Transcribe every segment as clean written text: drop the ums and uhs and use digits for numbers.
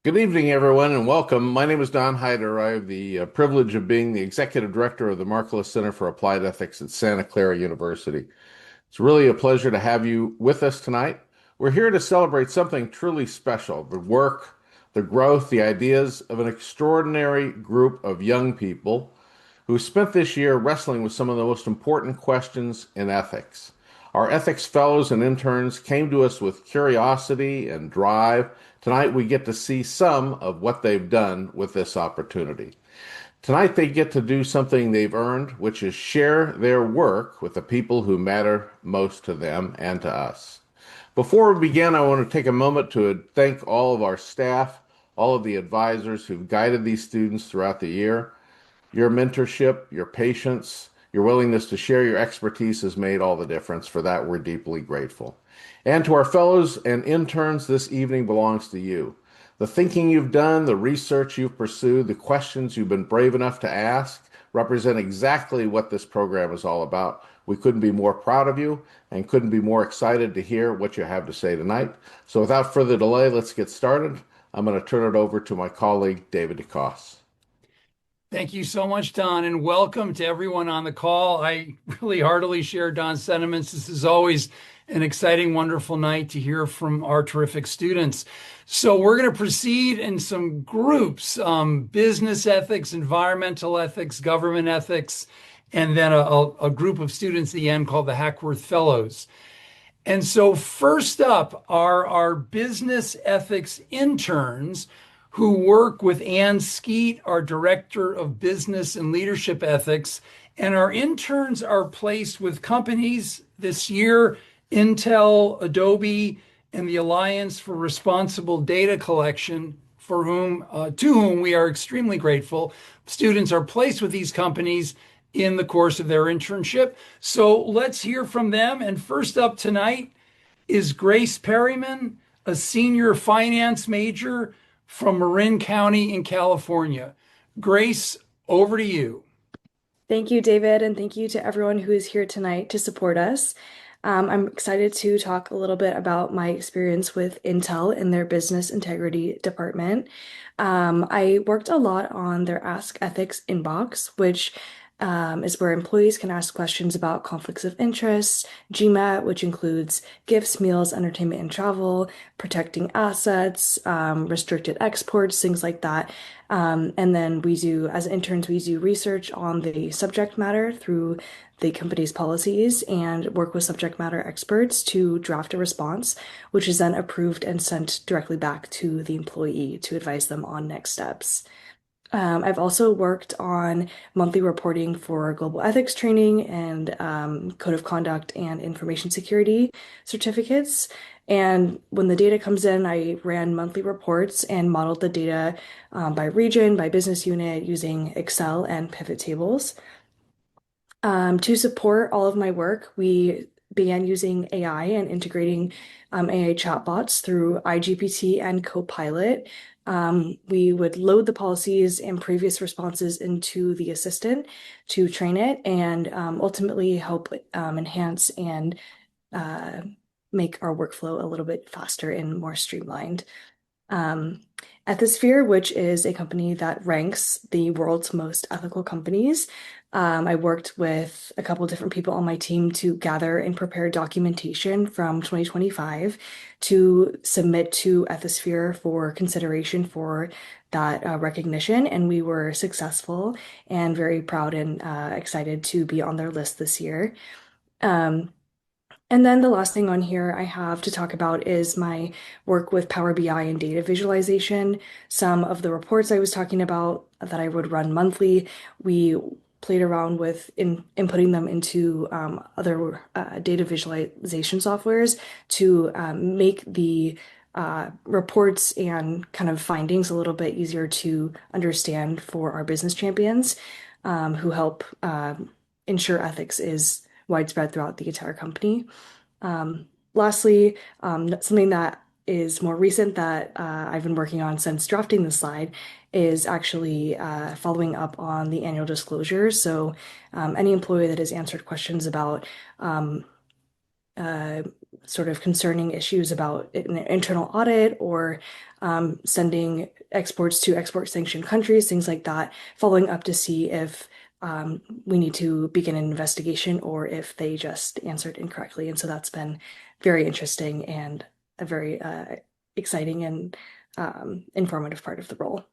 Good evening, everyone, and welcome. My name is Don Heider. I have the privilege of being the executive director of the Markkula Center for Applied Ethics at Santa Clara University. It's really a pleasure to have you with us tonight. We're here to celebrate something truly special, the work, the growth, the ideas of an extraordinary group of young people who spent this year wrestling with some of the most important questions in ethics. Our ethics fellows and interns came to us with curiosity and drive. Tonight we get to see some of what they've done with this opportunity. Tonight they get to do something they've earned, which is share their work with the people who matter most to them and to us. Before we begin, I want to take a moment to thank all of our staff, all of the advisors who've guided these students throughout the year. Your mentorship, your patience, your willingness to share your expertise has made all the difference. For that, we're deeply grateful. And to our fellows and interns, this evening belongs to you. The thinking you've done, the research you've pursued, the questions you've been brave enough to ask represent exactly what this program is all about. We couldn't be more proud of you and couldn't be more excited to hear what you have to say tonight. So without further delay, let's get started. I'm going to turn it over to my colleague, David DeCosse. Thank you so much, Don, and welcome to everyone on the call. I really heartily share Don's sentiments. This is always an exciting, wonderful night to hear from our terrific students. So we're going to proceed in some groups, business ethics, environmental ethics, government ethics, and then a group of students at the end called the Hackworth Fellows. And so first up are our business ethics interns who work with Ann Skeet, our Director of Business and Leadership Ethics. And our interns are placed with companies this year, Intel, Adobe, and the Alliance for Responsible Data Collection, to whom we are extremely grateful. Students are placed with these companies in the course of their internship. So let's hear from them. And first up tonight is Grace Perryman, a senior finance major from Marin County in California. Grace, over to you. Thank you, David, and thank you to everyone who is here tonight to support us. I'm excited to talk a little bit about my experience with Intel in their business integrity department. I worked a lot on their Ask Ethics inbox, which is where employees can ask questions about conflicts of interest, GMAT, which includes gifts, meals, entertainment, and travel, protecting assets, restricted exports, things like that. And then as interns, we do research on the subject matter through the company's policies and work with subject matter experts to draft a response, which is then approved and sent directly back to the employee to advise them on next steps. I've also worked on monthly reporting for global ethics training and code of conduct and information security certificates. And when the data comes in, I ran monthly reports and modeled the data by region, by business unit using Excel and pivot tables. To support all of my work, we began using AI and integrating AI chatbots through iGPT and Copilot. We would load the policies and previous responses into the assistant to train it and ultimately help enhance and make our workflow a little bit faster and more streamlined. Ethisphere, which is a company that ranks the world's most ethical companies. I worked with a couple different people on my team to gather and prepare documentation from 2025 to submit to Ethisphere for consideration for that recognition. And we were successful and very proud and excited to be on their list this year. And then the last thing on here I have to talk about is my work with Power BI and data visualization. Some of the reports I was talking about that I would run monthly, we played around with inputting them into other data visualization softwares to make the reports and kind of findings a little bit easier to understand for our business champions who help ensure ethics is widespread throughout the entire company. Lastly, something that is more recent that I've been working on since drafting this slide is actually following up on the annual disclosures. So any employee that has answered questions about sort of concerning issues about an internal audit or sending exports to export sanctioned countries, things like that, following up to see if we need to begin an investigation or if they just answered incorrectly. And so that's been very interesting and a very exciting and informative part of the role.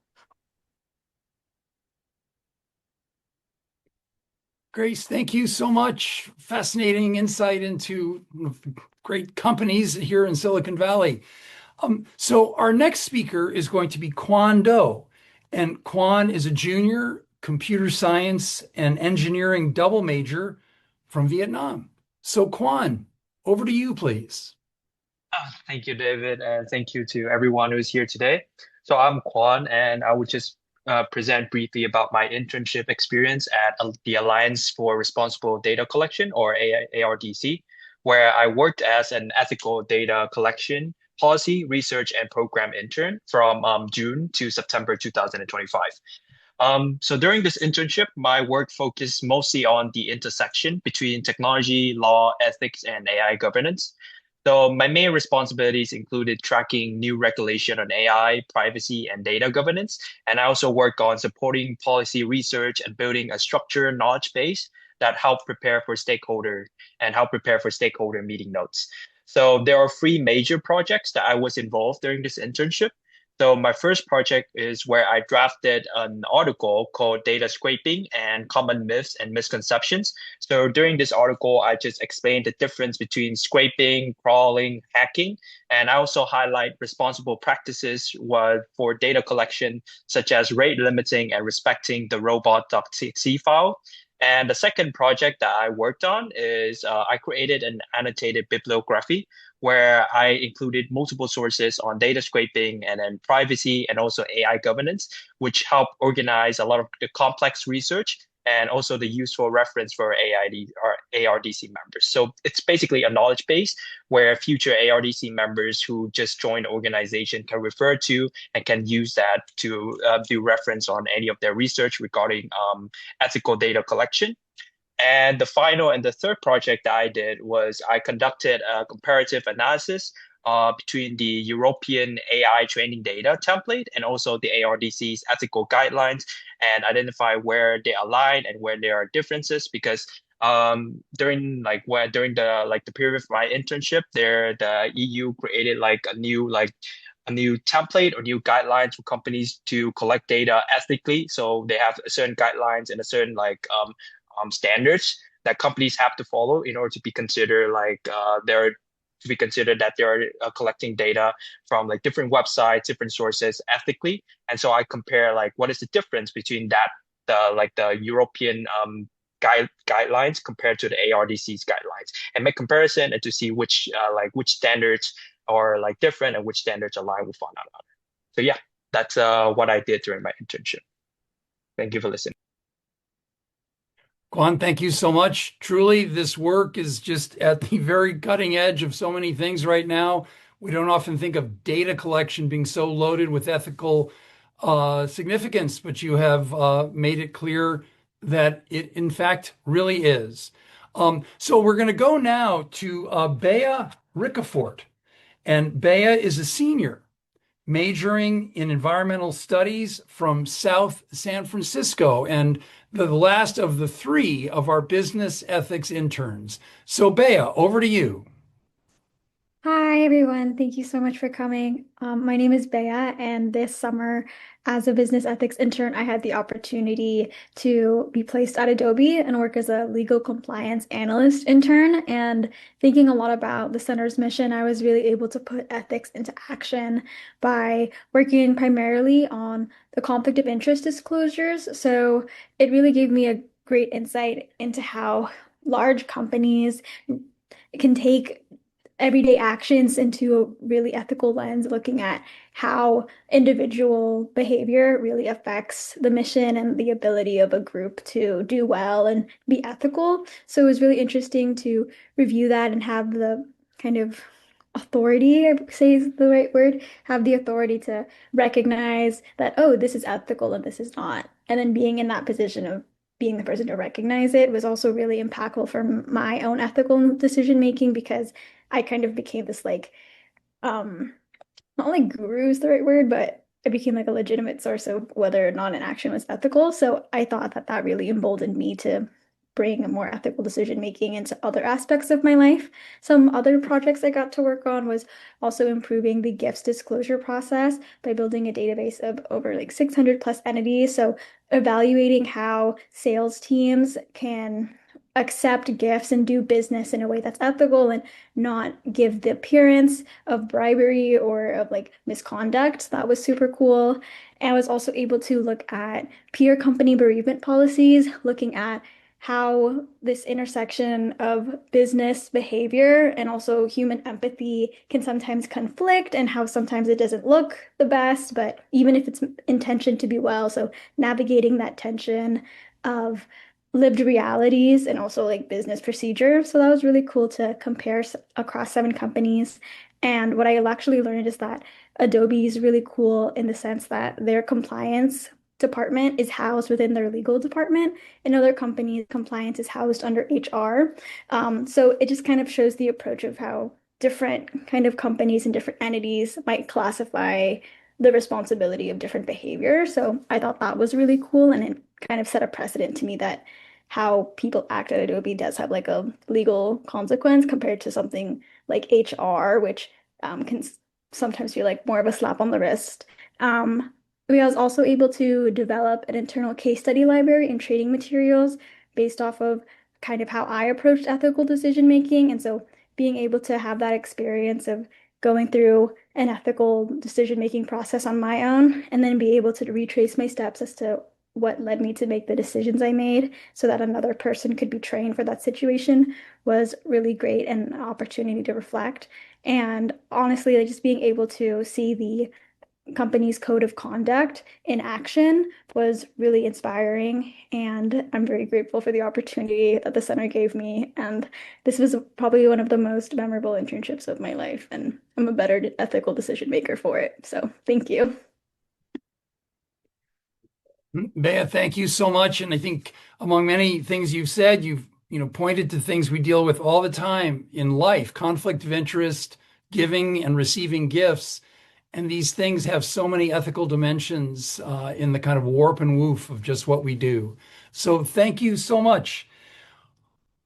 Grace, thank you so much. Fascinating insight into great companies here in Silicon Valley. So our next speaker is going to be Quan Do, and Quan is a junior computer science and engineering double major from Vietnam. So Quan, over to you, please. Thank you, David, and thank you to everyone who's here today. So I'm Quan, and I would just present briefly about my internship experience at the Alliance for Responsible Data Collection, or ARDC, where I worked as an ethical data collection, policy, research, and program intern from June to September 2025. So during this internship, my work focused mostly on the intersection between technology, law, ethics, and AI governance. So my main responsibilities included tracking new regulation on AI, privacy, and data governance. And I also work on supporting policy research and building a structured knowledge base that help prepare for stakeholder meeting notes. So there are three major projects that I was involved during this internship. So my first project is where I drafted an article called Data Scraping and Common Myths and Misconceptions. So during this article, I just explained the difference between scraping, crawling, hacking, and I also highlight responsible practices for data collection, such as rate limiting and respecting the robot.txt file. And the second project that I worked on is I created an annotated bibliography where I included multiple sources on data scraping and then privacy and also AI governance, which help organize a lot of the complex research and also the useful reference for ARDC members. So it's basically a knowledge base where future ARDC members who just join the organization can refer to and can use that to do reference on any of their research regarding ethical data collection. And the final and the third project that I did was I conducted a comparative analysis between the European AI training data template and also the ARDC's ethical guidelines and identify where they align and where there are differences because during the period of my internship the EU created a new template or new guidelines for companies to collect data ethically. So they have certain guidelines and a certain standards that companies have to follow in order to be considered that they're collecting data from different websites, different sources ethically. And so I compare what is the difference between the European guidelines compared to the ARDC's guidelines, and make comparison and to see which standards are different and which standards align with one another. So yeah, that's what I did during my internship. Thank you for listening. Quan, thank you so much. Truly, this work is just at the very cutting edge of so many things right now. We don't often think of data collection being so loaded with ethical significance, but you have made it clear that it, in fact, really is. So we're going to go now to Bea Ricafort. And Bea is a senior majoring in environmental studies from South San Francisco and the last of the three of our business ethics interns. So Bea, over to you. Hi, everyone. Thank you so much for coming. My name is Bea, and this summer, as a business ethics intern, I had the opportunity to be placed at Adobe and work as a legal compliance analyst intern. And thinking a lot about the center's mission, I was really able to put ethics into action by working primarily on the conflict of interest disclosures. So it really gave me a great insight into how large companies can take everyday actions into a really ethical lens, looking at how individual behavior really affects the mission and the ability of a group to do well and be ethical. So it was really interesting to review that and have the kind of authority, I say is the right word, have the authority to recognize that, oh, this is ethical and this is not. And then being in that position of being the person to recognize it was also really impactful for my own ethical decision making because I kind of became this like not like guru is the right word, but I became like a legitimate source of whether or not an action was ethical. So I thought that that really emboldened me to bring a more ethical decision making into other aspects of my life. Some other projects I got to work on was also improving the gifts disclosure process by building a database of over like 600 plus entities. So evaluating how sales teams can accept gifts and do business in a way that's ethical and not give the appearance of bribery or of like misconduct. That was super cool. And I was also able to look at peer company bereavement policies, looking at how this intersection of business behavior and also human empathy can sometimes conflict and how sometimes it doesn't look the best, but even if it's intentioned to be well, so navigating that tension of lived realities and also like business procedure. So that was really cool to compare across 7 companies. And what I actually learned is that Adobe is really cool in the sense that their compliance department is housed within their legal department. In other companies, compliance is housed under HR. So it just kind of shows the approach of how different kind of companies and different entities might classify the responsibility of different behavior. So I thought that was really cool, and it kind of set a precedent to me that how people act at Adobe does have like a legal consequence compared to something like HR, which can sometimes feel like more of a slap on the wrist. We was also able to develop an internal case study library and training materials based off of kind of how I approached ethical decision making. And so being able to have that experience of going through an ethical decision making process on my own and then be able to retrace my steps as to what led me to make the decisions I made so that another person could be trained for that situation was really great and an opportunity to reflect. And honestly, like just being able to see the company's code of conduct in action was really inspiring. And I'm very grateful for the opportunity that the center gave me. And this was probably one of the most memorable internships of my life. And I'm a better ethical decision maker for it. So thank you. Bea, thank you so much. And I think among many things you've said, you've pointed to things we deal with all the time in life, conflict of interest, giving and receiving gifts. And these things have so many ethical dimensions in the kind of warp and woof of just what we do. So thank you so much.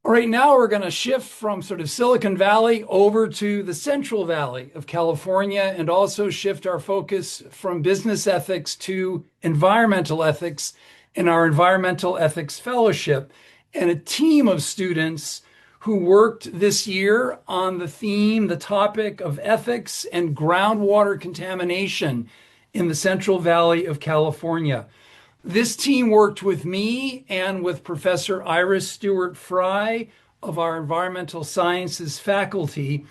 All right, now we're going to shift from sort of Silicon Valley over to the Central Valley of California and also shift our focus from business ethics to environmental ethics in our Environmental Ethics Fellowship and a team of students who worked this year on the topic of ethics and groundwater contamination in the Central Valley of California. This team worked with me and with Professor Iris Stewart-Fry of our environmental sciences faculty.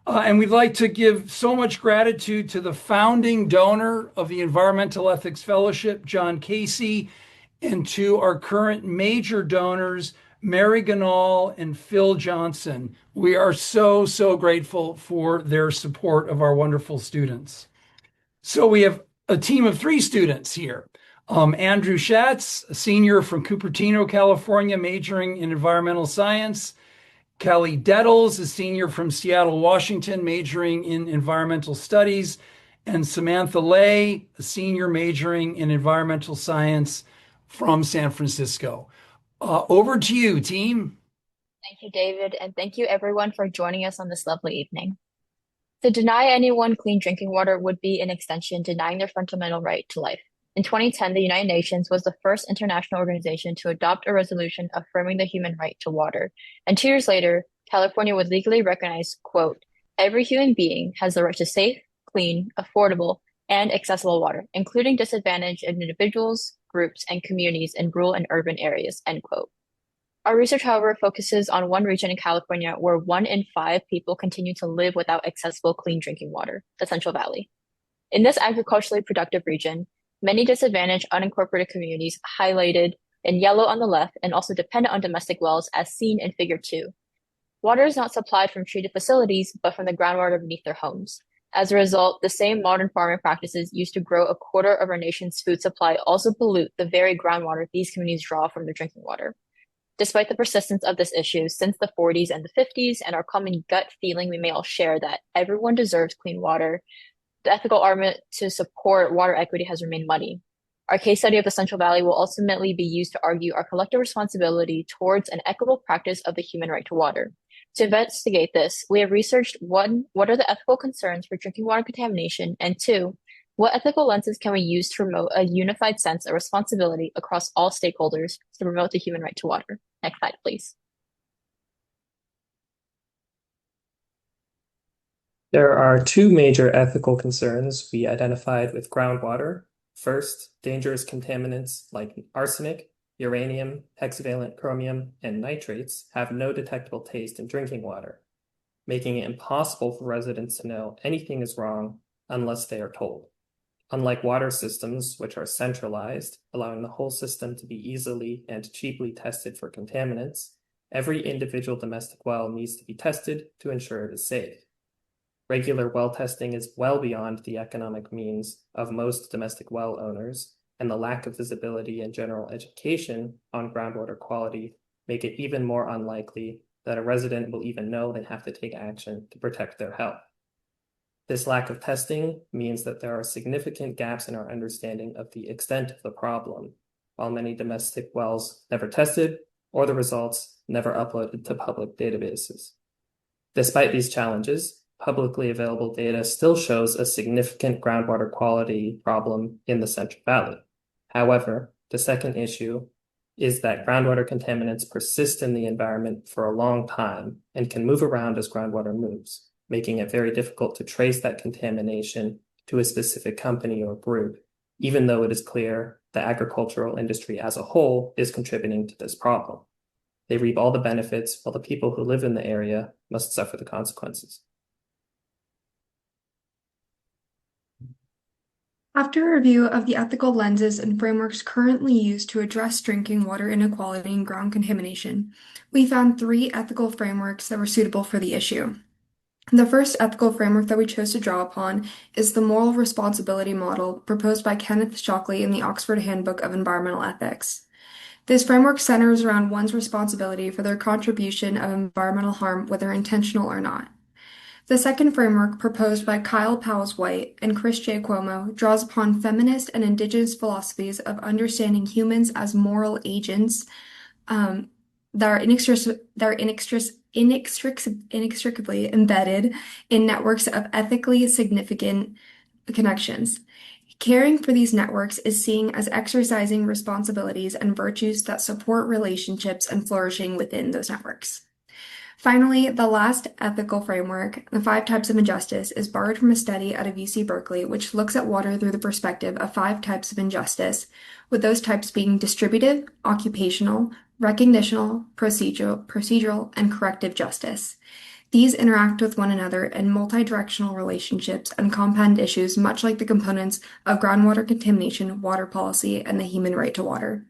And we'd like to give so much gratitude to the founding donor of the Environmental Ethics Fellowship, John Casey, and to our current major donors, Mary Ganal and Phil Johnson. We are so, so grateful for their support of our wonderful students. So we have a team of 3 students here. Andrew Schatz, a senior from Cupertino, California, majoring in environmental science. Kelly Detels, a senior from Seattle, Washington, majoring in environmental studies. And Samantha Lay, a senior majoring in environmental science from San Francisco. Over to you, team. Thank you, David, and thank you everyone for joining us on this lovely evening. To deny anyone clean drinking water would be, in extension, denying their fundamental right to life. In 2010, the United Nations was the first international organization to adopt a resolution affirming the human right to water. And 2 years later, California would legally recognize, quote, every human being has the right to safe, clean, affordable, and accessible water, including disadvantaged individuals, groups, and communities in rural and urban areas, end quote. Our research, however, focuses on one region in California where 1 in 5 people continue to live without accessible clean drinking water, the Central Valley. In this agriculturally productive region, many disadvantaged unincorporated communities highlighted in yellow on the left and also dependent on domestic wells as seen in Figure 2. Water is not supplied from treated facilities, but from the groundwater beneath their homes. As a result, the same modern farming practices used to grow a quarter of our nation's food supply also pollute the very groundwater these communities draw from their drinking water. Despite the persistence of this issue since the 40s and the 50s, and our common gut feeling we may all share that everyone deserves clean water, the ethical argument to support water equity has remained muddy. Our case study of the Central Valley will ultimately be used to argue our collective responsibility towards an equitable practice of the human right to water. To investigate this, we have researched one, what are the ethical concerns for drinking water contamination, and two, what ethical lenses can we use to promote a unified sense of responsibility across all stakeholders to promote the human right to water? Next slide, please. There are two major ethical concerns we identified with groundwater. First, dangerous contaminants like arsenic, uranium, hexavalent chromium, and nitrates have no detectable taste in drinking water, making it impossible for residents to know anything is wrong unless they are told. Unlike water systems, which are centralized, allowing the whole system to be easily and cheaply tested for contaminants, every individual domestic well needs to be tested to ensure it is safe. Regular well testing is well beyond the economic means of most domestic well owners, and the lack of visibility and general education on groundwater quality make it even more unlikely that a resident will even know they have to take action to protect their health. This lack of testing means that there are significant gaps in our understanding of the extent of the problem, while many domestic wells never tested or the results never uploaded to public databases. Despite these challenges, publicly available data still shows a significant groundwater quality problem in the Central Valley. However, the second issue is that groundwater contaminants persist in the environment for a long time and can move around as groundwater moves, making it very difficult to trace that contamination to a specific company or group, even though it is clear the agricultural industry as a whole is contributing to this problem. They reap all the benefits, while the people who live in the area must suffer the consequences. After a review of the ethical lenses and frameworks currently used to address drinking water inequality and ground contamination, we found 3 ethical frameworks that were suitable for the issue. The first ethical framework that we chose to draw upon is the moral responsibility model proposed by Kenneth Shockley in the Oxford Handbook of Environmental Ethics. This framework centers around one's responsibility for their contribution of environmental harm, whether intentional or not. The second framework, proposed by Kyle Powles-White and Chris J. Cuomo, draws upon feminist and indigenous philosophies of understanding humans as moral agents that are inextricably embedded in networks of ethically significant connections. Caring for these networks is seen as exercising responsibilities and virtues that support relationships and flourishing within those networks. Finally, the last ethical framework, the 5 types of injustice, is borrowed from a study out of UC Berkeley, which looks at water through the perspective of 5 types of injustice, with those types being distributive, occupational, recognitional, procedural, and corrective justice. These interact with one another in multi-directional relationships and compound issues, much like the components of groundwater contamination, water policy, and the human right to water.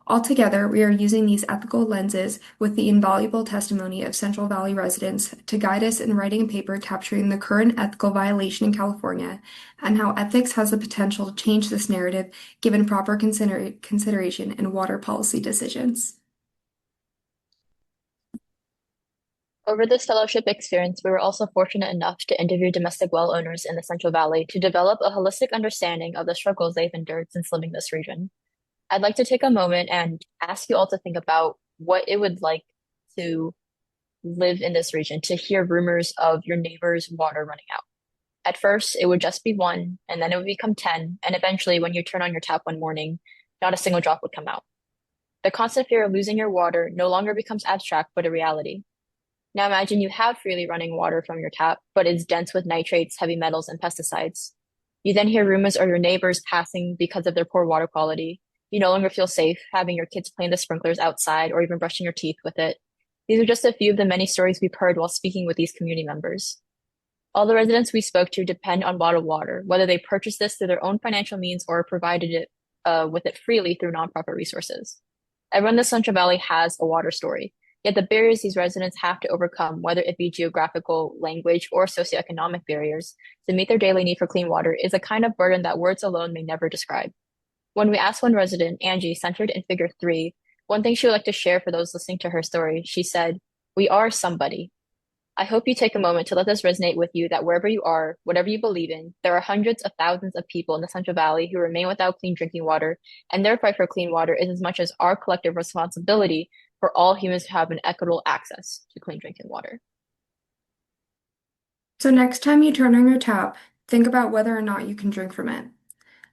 Altogether, we are using these ethical lenses with the invaluable testimony of Central Valley residents to guide us in writing a paper capturing the current ethical violation in California and how ethics has the potential to change this narrative given proper consideration in water policy decisions. Over this fellowship experience, we were also fortunate enough to interview domestic well owners in the Central Valley to develop a holistic understanding of the struggles they've endured since living this region. I'd like to take a moment and ask you all to think about what it would like to live in this region, to hear rumors of your neighbor's water running out. At first, it would just be 1, and then it would become 10, and eventually, when you turn on your tap one morning, not a single drop would come out. The constant fear of losing your water no longer becomes abstract, but a reality. Now imagine you have freely running water from your tap, but it's dense with nitrates, heavy metals, and pesticides. You then hear rumors of your neighbors passing because of their poor water quality. You no longer feel safe having your kids playing the sprinklers outside or even brushing your teeth with it. These are just a few of the many stories we've heard while speaking with these community members. All the residents we spoke to depend on bottled water, whether they purchase this through their own financial means or provided it with it freely through nonprofit resources. Everyone in the Central Valley has a water story, yet the barriers these residents have to overcome, whether it be geographical, language, or socioeconomic barriers, to meet their daily need for clean water is a kind of burden that words alone may never describe. When we asked one resident, Angie, centered in figure 3, One thing she would like to share for those listening to her story, she said, "We are somebody. I hope you take a moment to let this resonate with you that wherever you are, whatever you believe in, there are hundreds of thousands of people in the Central Valley who remain without clean drinking water, and their fight for clean water is as much as our collective responsibility for all humans to have an equitable access to clean drinking water." So next time you turn on your tap, think about whether or not you can drink from it.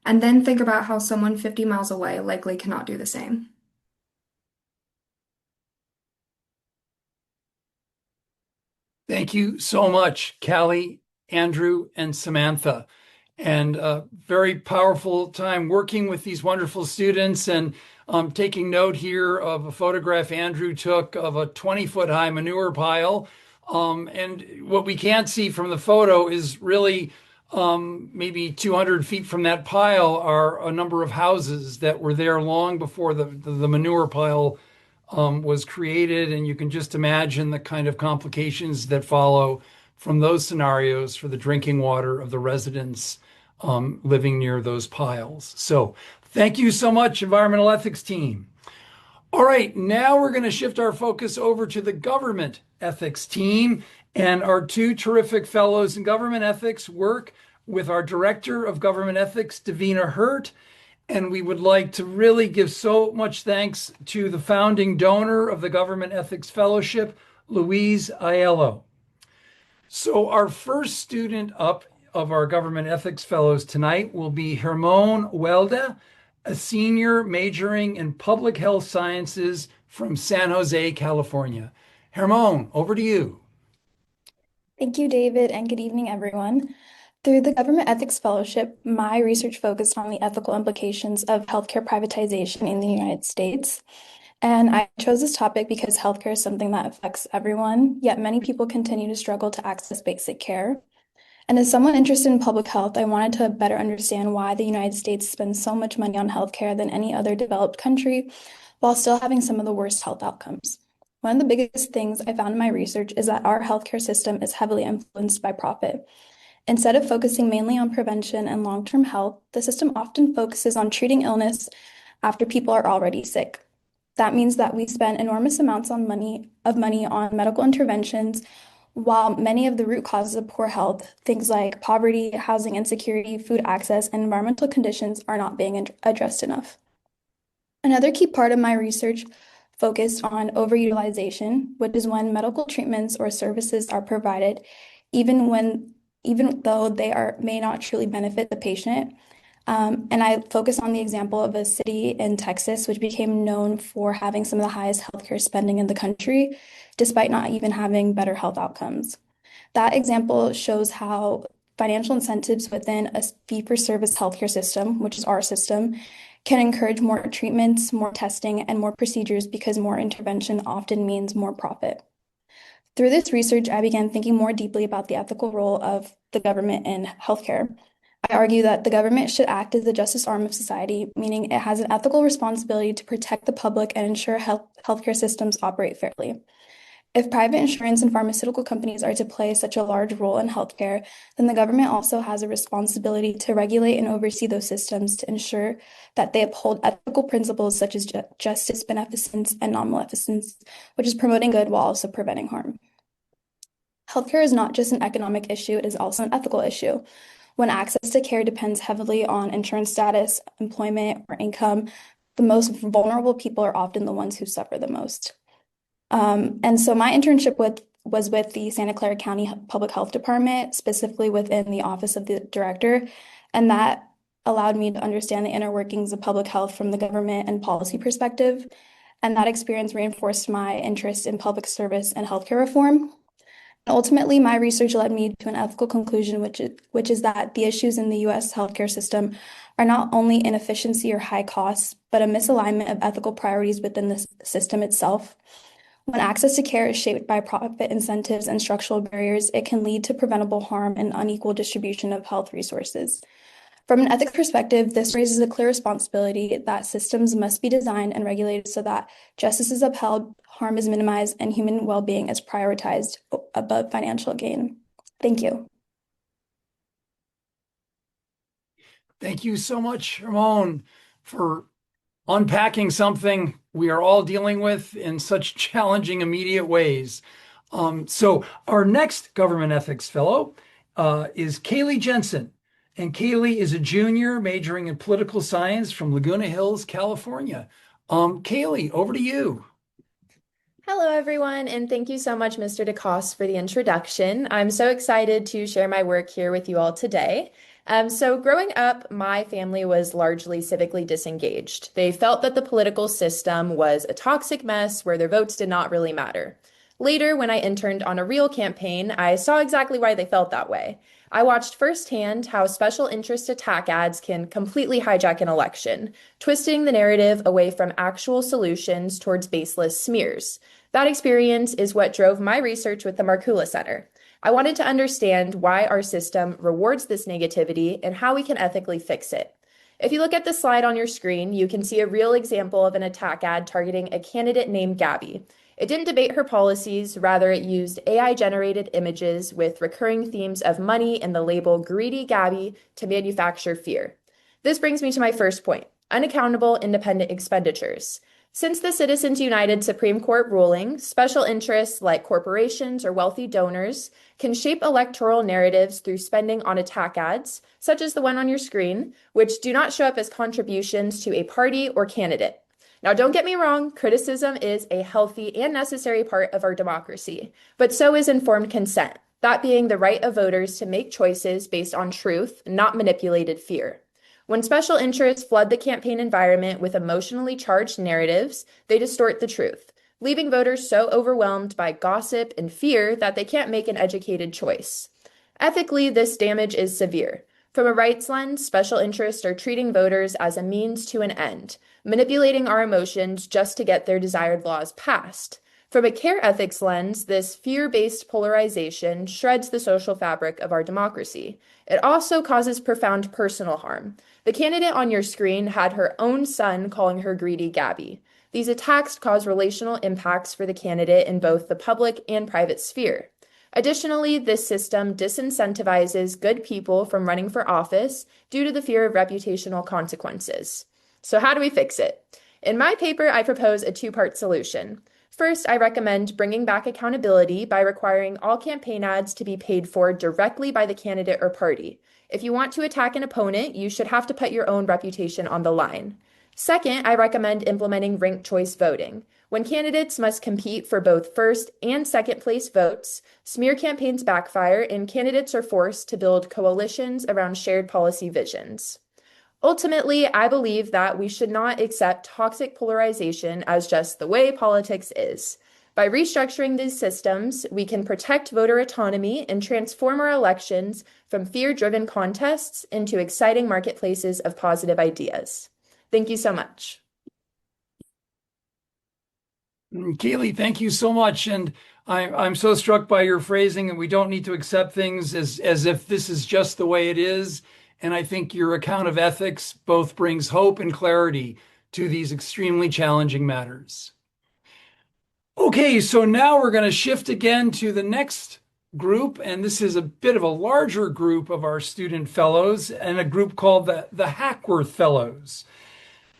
And then think about how someone 50 miles away likely cannot do the same. Thank you so much, Caleigh, Andrew, and Samantha. And a very powerful time working with these wonderful students, and taking note here of a photograph Andrew took of a 20-foot high manure pile. And what we can't see from the photo is really maybe 200 feet from that pile are a number of houses that were there long before the manure pile was created. And you can just imagine the kind of complications that follow from those scenarios for the drinking water of the residents living near those piles. So thank you so much, environmental ethics team. All right, now we're going to shift our focus over to the government ethics team. And our two terrific fellows in government ethics work with our director of government ethics, Davina Hurt. And we would like to really give so much thanks to the founding donor of the Government Ethics Fellowship, Louise Aiello. So our first student up of our Government Ethics Fellows tonight will be Hermon Welde, a senior majoring in public health sciences from San Jose, California. Hermon, over to you. Thank you, David, and good evening, everyone. Through the Government Ethics Fellowship, my research focused on the ethical implications of healthcare privatization in the United States. And I chose this topic because healthcare is something that affects everyone, yet many people continue to struggle to access basic care. And as someone interested in public health, I wanted to better understand why the United States spends so much money on healthcare than any other developed country, while still having some of the worst health outcomes. One of the biggest things I found in my research is that our healthcare system is heavily influenced by profit. Instead of focusing mainly on prevention and long-term health, the system often focuses on treating illness after people are already sick. That means that we spend enormous amounts of money on medical interventions, while many of the root causes of poor health, things like poverty, housing insecurity, food access, and environmental conditions, are not being addressed enough. Another key part of my research focused on overutilization, which is when medical treatments or services are provided, even though they may not truly benefit the patient. And I focus on the example of a city in Texas, which became known for having some of the highest healthcare spending in the country, despite not even having better health outcomes. That example shows how financial incentives within a fee-for-service healthcare system, which is our system, can encourage more treatments, more testing, and more procedures, because more intervention often means more profit. Through this research, I began thinking more deeply about the ethical role of the government in healthcare. I argue that the government should act as the justice arm of society, meaning it has an ethical responsibility to protect the public and ensure healthcare systems operate fairly. If private insurance and pharmaceutical companies are to play such a large role in healthcare, then the government also has a responsibility to regulate and oversee those systems to ensure that they uphold ethical principles such as justice, beneficence, and non-maleficence, which is promoting good while also preventing harm. Healthcare is not just an economic issue, it is also an ethical issue. When access to care depends heavily on insurance status, employment, or income, the most vulnerable people are often the ones who suffer the most. And so my internship was with the Santa Clara County Public Health Department, specifically within the Office of the Director, and that allowed me to understand the inner workings of public health from the government and policy perspective. And that experience reinforced my interest in public service and healthcare reform. Ultimately, my research led me to an ethical conclusion, which is that the issues in the U.S. healthcare system are not only inefficiency or high costs, but a misalignment of ethical priorities within the system itself. When access to care is shaped by profit incentives and structural barriers, it can lead to preventable harm and unequal distribution of health resources. From an ethics perspective, this raises a clear responsibility that systems must be designed and regulated so that justice is upheld, harm is minimized, and human well-being is prioritized above financial gain. Thank you. Thank you so much, Hermon, for unpacking something we are all dealing with in such challenging, immediate ways. So our next government ethics fellow is Kaylee Jensen. And Kaylee is a junior majoring in political science from Laguna Hills, California. Kaylee, over to you. Hello, everyone, and thank you so much, Mr. DeCosse, for the introduction. I'm so excited to share my work here with you all today. So growing up, my family was largely civically disengaged. They felt that the political system was a toxic mess where their votes did not really matter. Later, when I interned on a real campaign, I saw exactly why they felt that way. I watched firsthand how special interest attack ads can completely hijack an election, twisting the narrative away from actual solutions towards baseless smears. That experience is what drove my research with the Markkula Center. I wanted to understand why our system rewards this negativity and how we can ethically fix it. If you look at the slide on your screen, you can see a real example of an attack ad targeting a candidate named Gabby. It didn't debate her policies, rather it used AI-generated images with recurring themes of money and the label Greedy Gabby to manufacture fear. This brings me to my first point, unaccountable independent expenditures. Since the Citizens United Supreme Court ruling, special interests like corporations or wealthy donors can shape electoral narratives through spending on attack ads, such as the one on your screen, which do not show up as contributions to a party or candidate. Now, don't get me wrong, criticism is a healthy and necessary part of our democracy, but so is informed consent, that being the right of voters to make choices based on truth, not manipulated fear. When special interests flood the campaign environment with emotionally charged narratives, they distort the truth, leaving voters so overwhelmed by gossip and fear that they can't make an educated choice. Ethically, this damage is severe. From a rights lens, special interests are treating voters as a means to an end, manipulating our emotions just to get their desired laws passed. From a care ethics lens, this fear-based polarization shreds the social fabric of our democracy. It also causes profound personal harm. The candidate on your screen had her own son calling her Greedy Gabby. These attacks cause relational impacts for the candidate in both the public and private sphere. Additionally, this system disincentivizes good people from running for office due to the fear of reputational consequences. So how do we fix it? In my paper, I propose a two-part solution. First, I recommend bringing back accountability by requiring all campaign ads to be paid for directly by the candidate or party. If you want to attack an opponent, you should have to put your own reputation on the line. Second, I recommend implementing ranked choice voting. When candidates must compete for both first and second place votes, smear campaigns backfire and candidates are forced to build coalitions around shared policy visions. Ultimately, I believe that we should not accept toxic polarization as just the way politics is. By restructuring these systems, we can protect voter autonomy and transform our elections from fear-driven contests into exciting marketplaces of positive ideas. Thank you so much. Kaylee, thank you so much. And I'm so struck by your phrasing, and we don't need to accept things as if this is just the way it is. And I think your account of ethics both brings hope and clarity to these extremely challenging matters. Okay, so now we're going to shift again to the next group, and this is a bit of a larger group of our student fellows and a group called the Hackworth Fellows.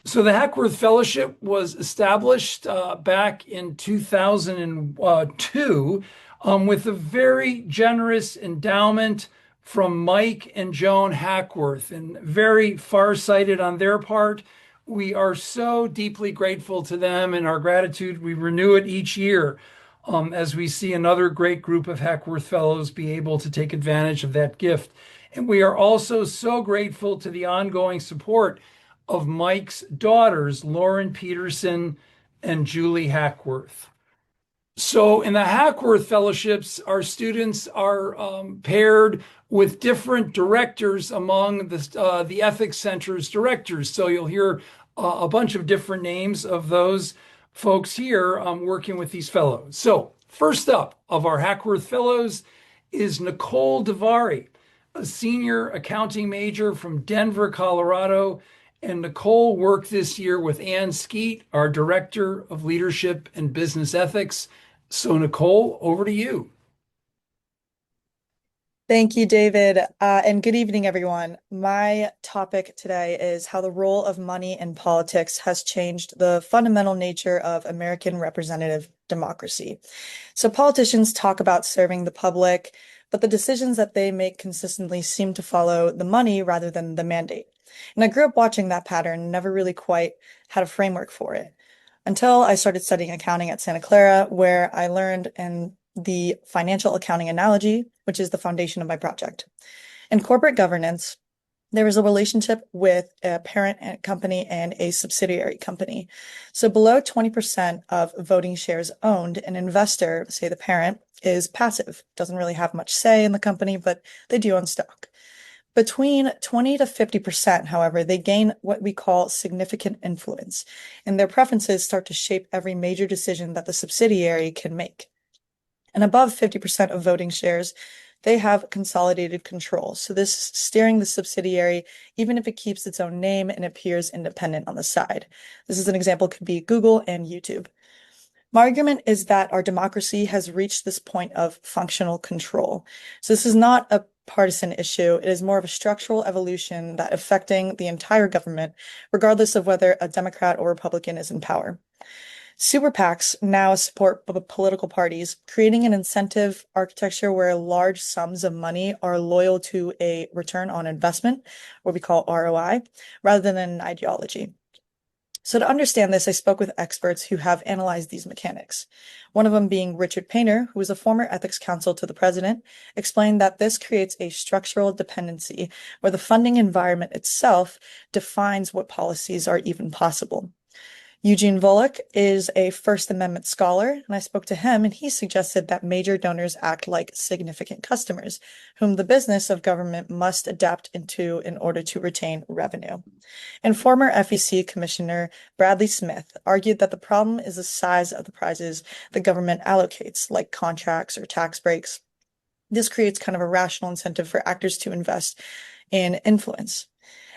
So the Hackworth Fellowship was established back in 2002 with a very generous endowment from Mike and Joan Hackworth, and very far-sighted on their part. We are so deeply grateful to them, and our gratitude, we renew it each year as we see another great group of Hackworth Fellows be able to take advantage of that gift. And we are also so grateful to the ongoing support of Mike's daughters, Lauren Peterson and Julie Hackworth. So in the Hackworth Fellowships, our students are paired with different directors among the Ethics Center's directors. So you'll hear a bunch of different names of those folks here working with these fellows. So first up of our Hackworth Fellows is Nicole Davari, a senior accounting major from Denver, Colorado. And Nicole worked this year with Ann Skeet, our Director of Leadership and Business Ethics. So Nicole, over to you. Thank you, David, and good evening, everyone. My topic today is how the role of money in politics has changed the fundamental nature of American representative democracy. So politicians talk about serving the public, but the decisions that they make consistently seem to follow the money rather than the mandate. And I grew up watching that pattern and never really quite had a framework for it until I started studying accounting at Santa Clara, where I learned the financial accounting analogy, which is the foundation of my project. In corporate governance, there is a relationship with a parent company and a subsidiary company. So below 20% of voting shares owned, an investor, say the parent, is passive, doesn't really have much say in the company, but they do own stock. Between 20 to 50%, however, they gain what we call significant influence, and their preferences start to shape every major decision that the subsidiary can make. And above 50% of voting shares, they have consolidated control. So this is steering the subsidiary, even if it keeps its own name and appears independent on the side. This is an example, could be Google and YouTube. My argument is that our democracy has reached this point of functional control. So this is not a partisan issue. It is more of a structural evolution that affecting the entire government, regardless of whether a Democrat or Republican is in power. Super PACs now support political parties, creating an incentive architecture where large sums of money are loyal to a return on investment, what we call ROI, rather than an ideology. So to understand this, I spoke with experts who have analyzed these mechanics. One of them being Richard Painter, who was a former ethics counsel to the president, explained that this creates a structural dependency where the funding environment itself defines what policies are even possible. Eugene Volokh is a First Amendment scholar, and I spoke to him, and he suggested that major donors act like significant customers, whom the business of government must adapt into in order to retain revenue. And former FEC Commissioner Bradley Smith argued that the problem is the size of the prizes the government allocates, like contracts or tax breaks. This creates kind of a rational incentive for actors to invest in influence.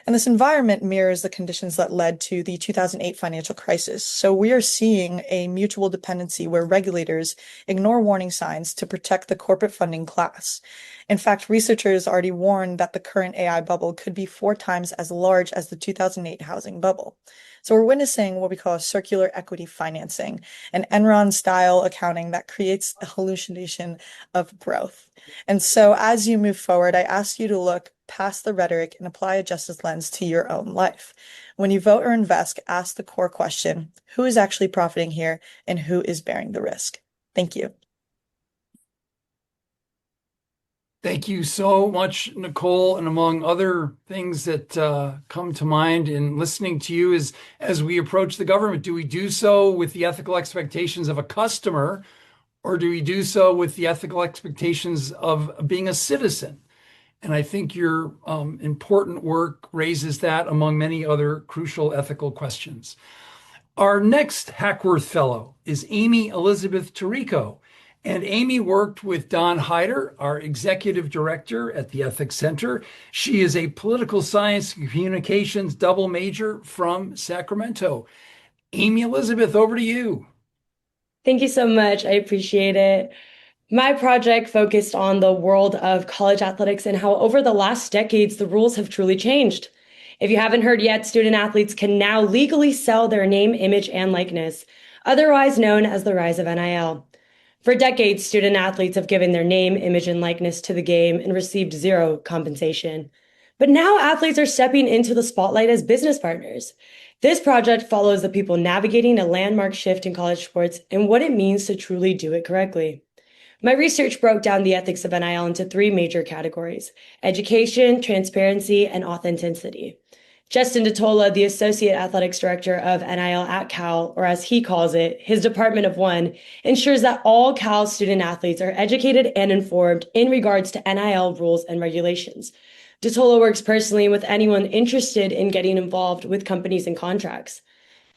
And this environment mirrors the conditions that led to the 2008 financial crisis. So we are seeing a mutual dependency where regulators ignore warning signs to protect the corporate funding class. In fact, researchers already warned that the current AI bubble could be 4 times as large as the 2008 housing bubble. So we're witnessing what we call a circular equity financing, an Enron-style accounting that creates a hallucination of growth. And so as you move forward, I ask you to look past the rhetoric and apply a justice lens to your own life. When you vote or invest, ask the core question, who is actually profiting here and who is bearing the risk? Thank you. Thank you so much, Nicole. And among other things that come to mind in listening to you is as we approach the government, do we do so with the ethical expectations of a customer, or do we do so with the ethical expectations of being a citizen? And I think your important work raises that among many other crucial ethical questions. Our next Hackworth Fellow is Amy-Elyzabeth Torrico. And Amy worked with Don Heider, our executive director at the Ethics Center. She is a political science and communications double major from Sacramento. Amy-Elyzabeth, over to you. Thank you so much. I appreciate it. My project focused on the world of college athletics and how over the last decades, the rules have truly changed. If you haven't heard yet, student athletes can now legally sell their name, image, and likeness, otherwise known as the rise of NIL. For decades, student athletes have given their name, image, and likeness to the game and received zero compensation. But now athletes are stepping into the spotlight as business partners. This project follows the people navigating a landmark shift in college sports and what it means to truly do it correctly. My research broke down the ethics of NIL into 3 major categories: education, transparency, and authenticity. Justin DeTolla, the Associate Athletics Director of NIL at Cal, or as he calls it, his Department of One, ensures that all Cal student athletes are educated and informed in regards to NIL rules and regulations. DeTolla works personally with anyone interested in getting involved with companies and contracts.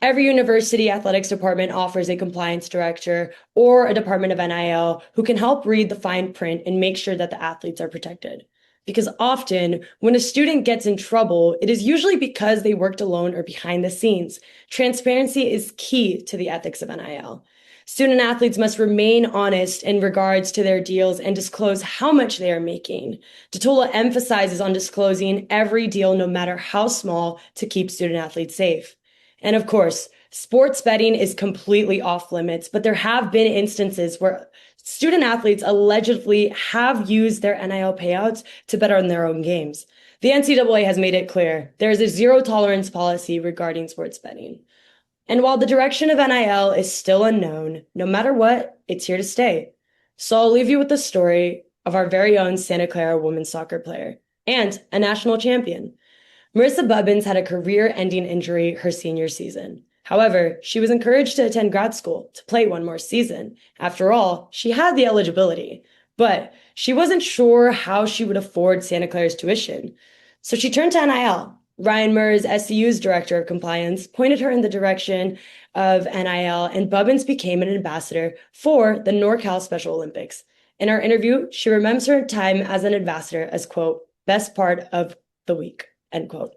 Every university athletics department offers a compliance director or a department of NIL who can help read the fine print and make sure that the athletes are protected. Because often, when a student gets in trouble, it is usually because they worked alone or behind the scenes. Transparency is key to the ethics of NIL. Student athletes must remain honest in regards to their deals and disclose how much they are making. Detels emphasizes on disclosing every deal, no matter how small, to keep student athletes safe. And of course, sports betting is completely off limits, but there have been instances where student athletes allegedly have used their NIL payouts to bet on their own games. The NCAA has made it clear there is a zero tolerance policy regarding sports betting. And while the direction of NIL is still unknown, no matter what, it's here to stay. So I'll leave you with the story of our very own Santa Clara women's soccer player and a national champion. Marissa Bubbins had a career-ending injury her senior season. However, she was encouraged to attend grad school to play one more season. After all, she had the eligibility, but she wasn't sure how she would afford Santa Clara's tuition. So she turned to NIL. Ryan Murs, SCU's director of compliance, pointed her in the direction of NIL, and Bubbins became an ambassador for the NorCal Special Olympics. In our interview, she remembers her time as an ambassador as, quote, best part of the week, end quote.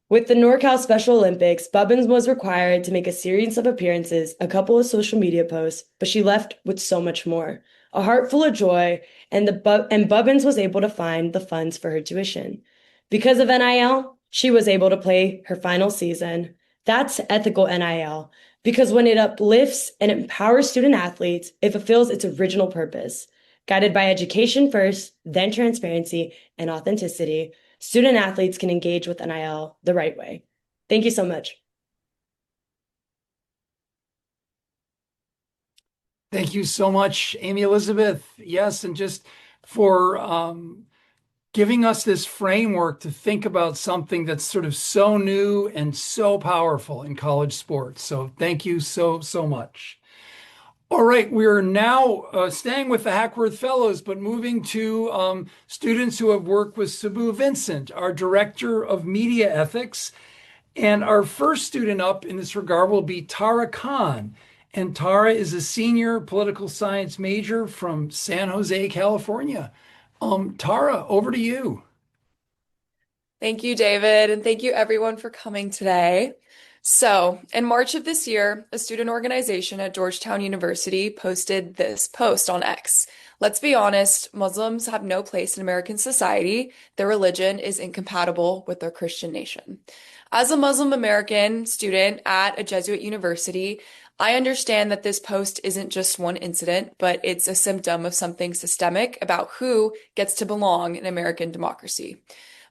With the NorCal Special Olympics, Bubbins was required to make a series of appearances, a couple of social media posts, but she left with so much more. A heart full of joy, and Bubbins was able to find the funds for her tuition. Because of NIL, she was able to play her final season. That's ethical NIL, because when it uplifts and empowers student athletes, it fulfills its original purpose. Guided by education first, then transparency and authenticity, student athletes can engage with NIL the right way. Thank you so much. Thank you so much, Amy-Elyzabeth. Yes, and just for giving us this framework to think about something that's sort of so new and so powerful in college sports. So thank you so much. All right, we're now staying with the Hackworth Fellows, but moving to students who have worked with Sabu Vincent, our Director of Media Ethics. And our first student up in this regard will be Taara Quan. And Taara is a senior political science major from San Jose, California. Taara, over to you. Thank you, David, and thank you everyone for coming today. So, in March of this year, a student organization at Georgetown University posted this post on X. Let's be honest, Muslims have no place in American society. Their religion is incompatible with their Christian nation. As a Muslim American student at a Jesuit university, I understand that this post isn't just one incident, but it's a symptom of something systemic about who gets to belong in American democracy.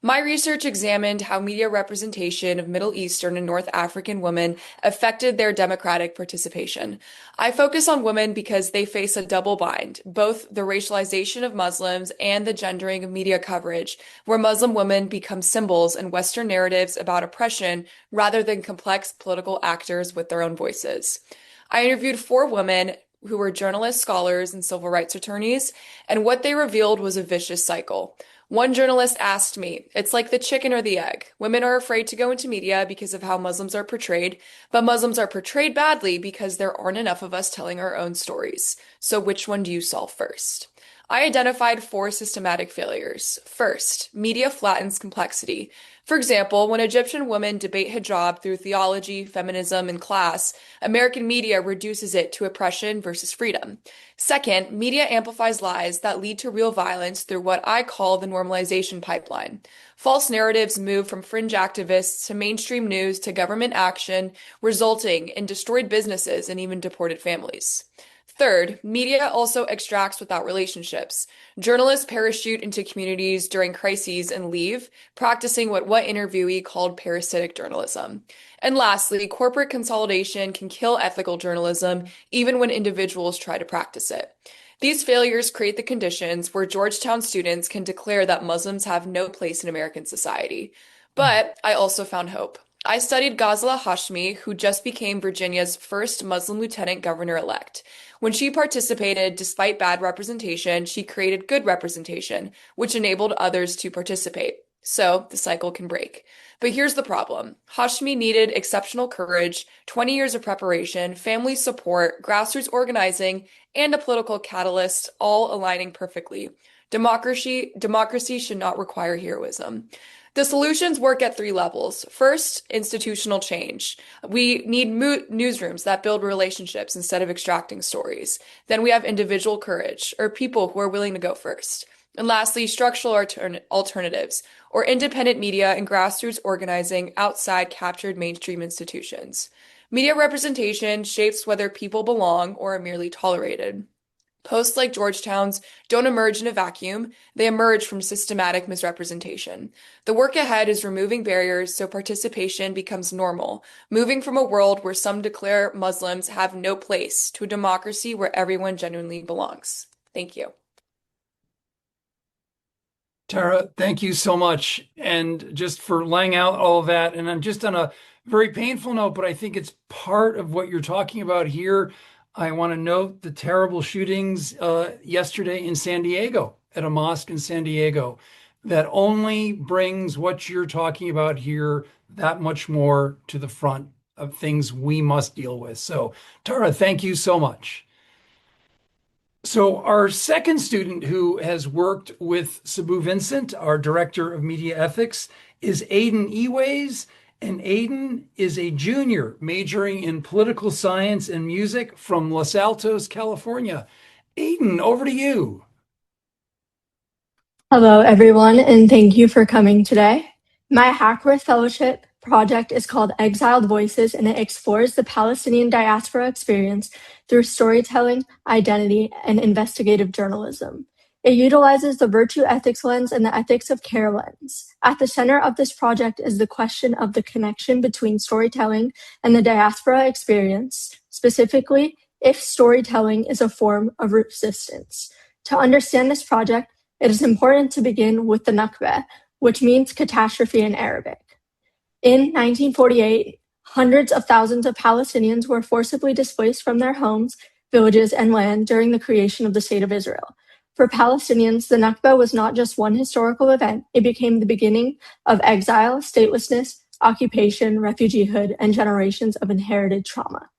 My research examined how media representation of Middle Eastern and North African women affected their democratic participation. I focus on women because they face a double bind, both the racialization of Muslims and the gendering of media coverage, where Muslim women become symbols in Western narratives about oppression rather than complex political actors with their own voices. I interviewed 4 women who were journalists, scholars, and civil rights attorneys, and what they revealed was a vicious cycle. One journalist asked me, it's like the chicken or the egg. Women are afraid to go into media because of how Muslims are portrayed, but Muslims are portrayed badly because there aren't enough of us telling our own stories. So which one do you solve first? I identified 4 systematic failures. First, media flattens complexity. For example, when Egyptian women debate hijab through theology, feminism, and class, American media reduces it to oppression versus freedom. Second, media amplifies lies that lead to real violence through what I call the normalization pipeline. False narratives move from fringe activists to mainstream news to government action, resulting in destroyed businesses and even deported families. Third, media also extracts without relationships. Journalists parachute into communities during crises and leave, practicing what interviewee called parasitic journalism. And lastly, corporate consolidation can kill ethical journalism even when individuals try to practice it. These failures create the conditions where Georgetown students can declare that Muslims have no place in American society. But I also found hope. I studied Ghazala Hashmi, who just became Virginia's first Muslim lieutenant governor-elect. When she participated, despite bad representation, she created good representation, which enabled others to participate. So the cycle can break. But here's the problem. Hashmi needed exceptional courage, 20 years of preparation, family support, grassroots organizing, and a political catalyst, all aligning perfectly. Democracy should not require heroism. The solutions work at three levels. First, institutional change. We need newsrooms that build relationships instead of extracting stories. Then we have individual courage, or people who are willing to go first. And lastly, structural alternatives, or independent media and grassroots organizing outside captured mainstream institutions. Media representation shapes whether people belong or are merely tolerated. Posts like Georgetown's don't emerge in a vacuum, they emerge from systematic misrepresentation. The work ahead is removing barriers so participation becomes normal, moving from a world where some declare Muslims have no place to a democracy where everyone genuinely belongs. Thank you. Taara, thank you so much. And just for laying out all of that. And I'm just on a very painful note, but I think it's part of what you're talking about here. I want to note the terrible shootings yesterday in San Diego, at a mosque in San Diego. That only brings what you're talking about here that much more to the front of things we must deal with. So, Taara, thank you so much. So our second student who has worked with Sabu Vincent, our Director of Media Ethics, is Ayden Eways. And Ayden is a junior majoring in political science and music from Los Altos, California. Ayden, over to you. Hello, everyone, and thank you for coming today. My Hackworth Fellowship project is called Exiled Voices, and it explores the Palestinian diaspora experience through storytelling, identity, and investigative journalism. It utilizes the virtue ethics lens and the ethics of care lens. At the center of this project is the question of the connection between storytelling and the diaspora experience, specifically, if storytelling is a form of resistance. To understand this project, it is important to begin with the Nakba, which means catastrophe in Arabic. In 1948, hundreds of thousands of Palestinians were forcibly displaced from their homes, villages, and land during the creation of the State of Israel. For Palestinians, the Nakba was not just one historical event, it became the beginning of exile, statelessness, occupation, refugeehood, and generations of inherited trauma.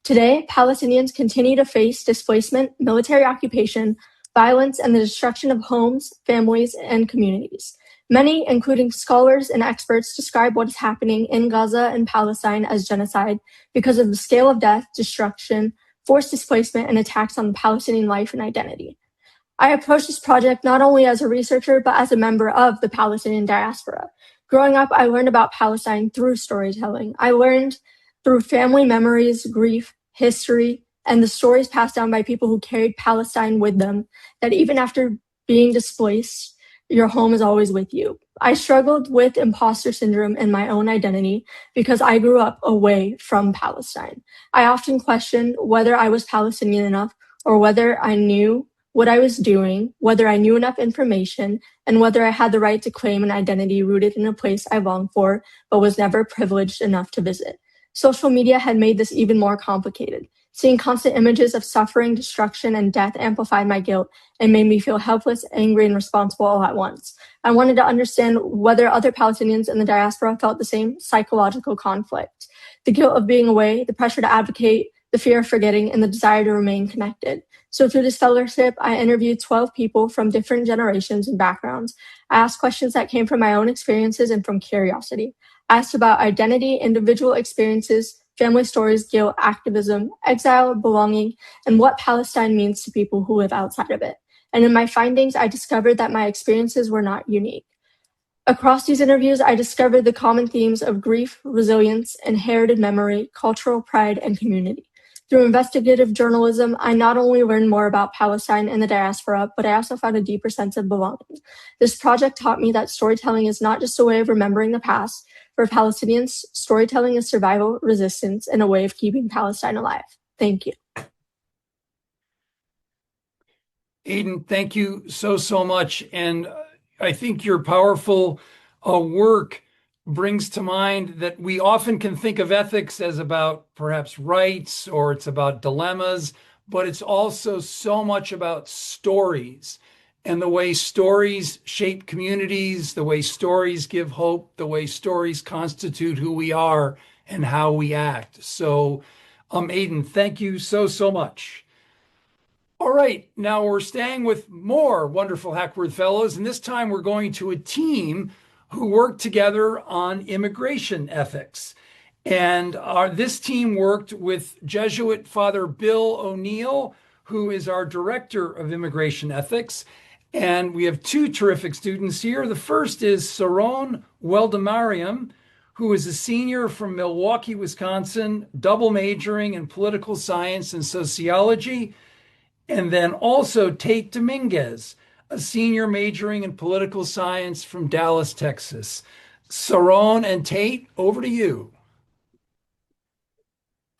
Today, Palestinians continue to face displacement, military occupation, violence, and the destruction of homes, families, and communities. Many, including scholars and experts, describe what is happening in Gaza and Palestine as genocide because of the scale of death, destruction, forced displacement, and attacks on Palestinian life and identity. I approached this project not only as a researcher, but as a member of the Palestinian diaspora. Growing up, I learned about Palestine through storytelling. I learned through family memories, grief, history, and the stories passed down by people who carried Palestine with them, that even after being displaced, your home is always with you. I struggled with imposter syndrome in my own identity because I grew up away from Palestine. I often questioned whether I was Palestinian enough or whether I knew what I was doing, whether I knew enough information, and whether I had the right to claim an identity rooted in a place I longed for, but was never privileged enough to visit. Social media had made this even more complicated. Seeing constant images of suffering, destruction, and death amplified my guilt and made me feel helpless, angry, and responsible all at once. I wanted to understand whether other Palestinians in the diaspora felt the same psychological conflict. The guilt of being away, the pressure to advocate, the fear of forgetting, and the desire to remain connected. So through this fellowship, I interviewed 12 people from different generations and backgrounds. I asked questions that came from my own experiences and from curiosity. I asked about identity, individual experiences, family stories, guilt, activism, exile, belonging, and what Palestine means to people who live outside of it. And in my findings, I discovered that my experiences were not unique. Across these interviews, I discovered the common themes of grief, resilience, inherited memory, cultural pride, and community. Through investigative journalism, I not only learned more about Palestine and the diaspora, but I also found a deeper sense of belonging. This project taught me that storytelling is not just a way of remembering the past. For Palestinians, storytelling is survival, resistance, and a way of keeping Palestine alive. Thank you. Ayden, thank you so much. And I think your powerful work brings to mind that we often can think of ethics as about perhaps rights or it's about dilemmas, but it's also so much about stories and the way stories shape communities, the way stories give hope, the way stories constitute who we are and how we act. So, Ayden, thank you so much. All right, now we're staying with more wonderful Hackworth Fellows, and this time we're going to a team who worked together on immigration ethics. And this team worked with Jesuit Father Bill O'Neill, who is our director of immigration ethics. And we have two terrific students here. The first is Saron Weldemariam, who is a senior from Milwaukee, Wisconsin, double majoring in political science and sociology. And then also Tate Dominguez, a senior majoring in political science from Dallas, Texas. Saron and Tate, over to you.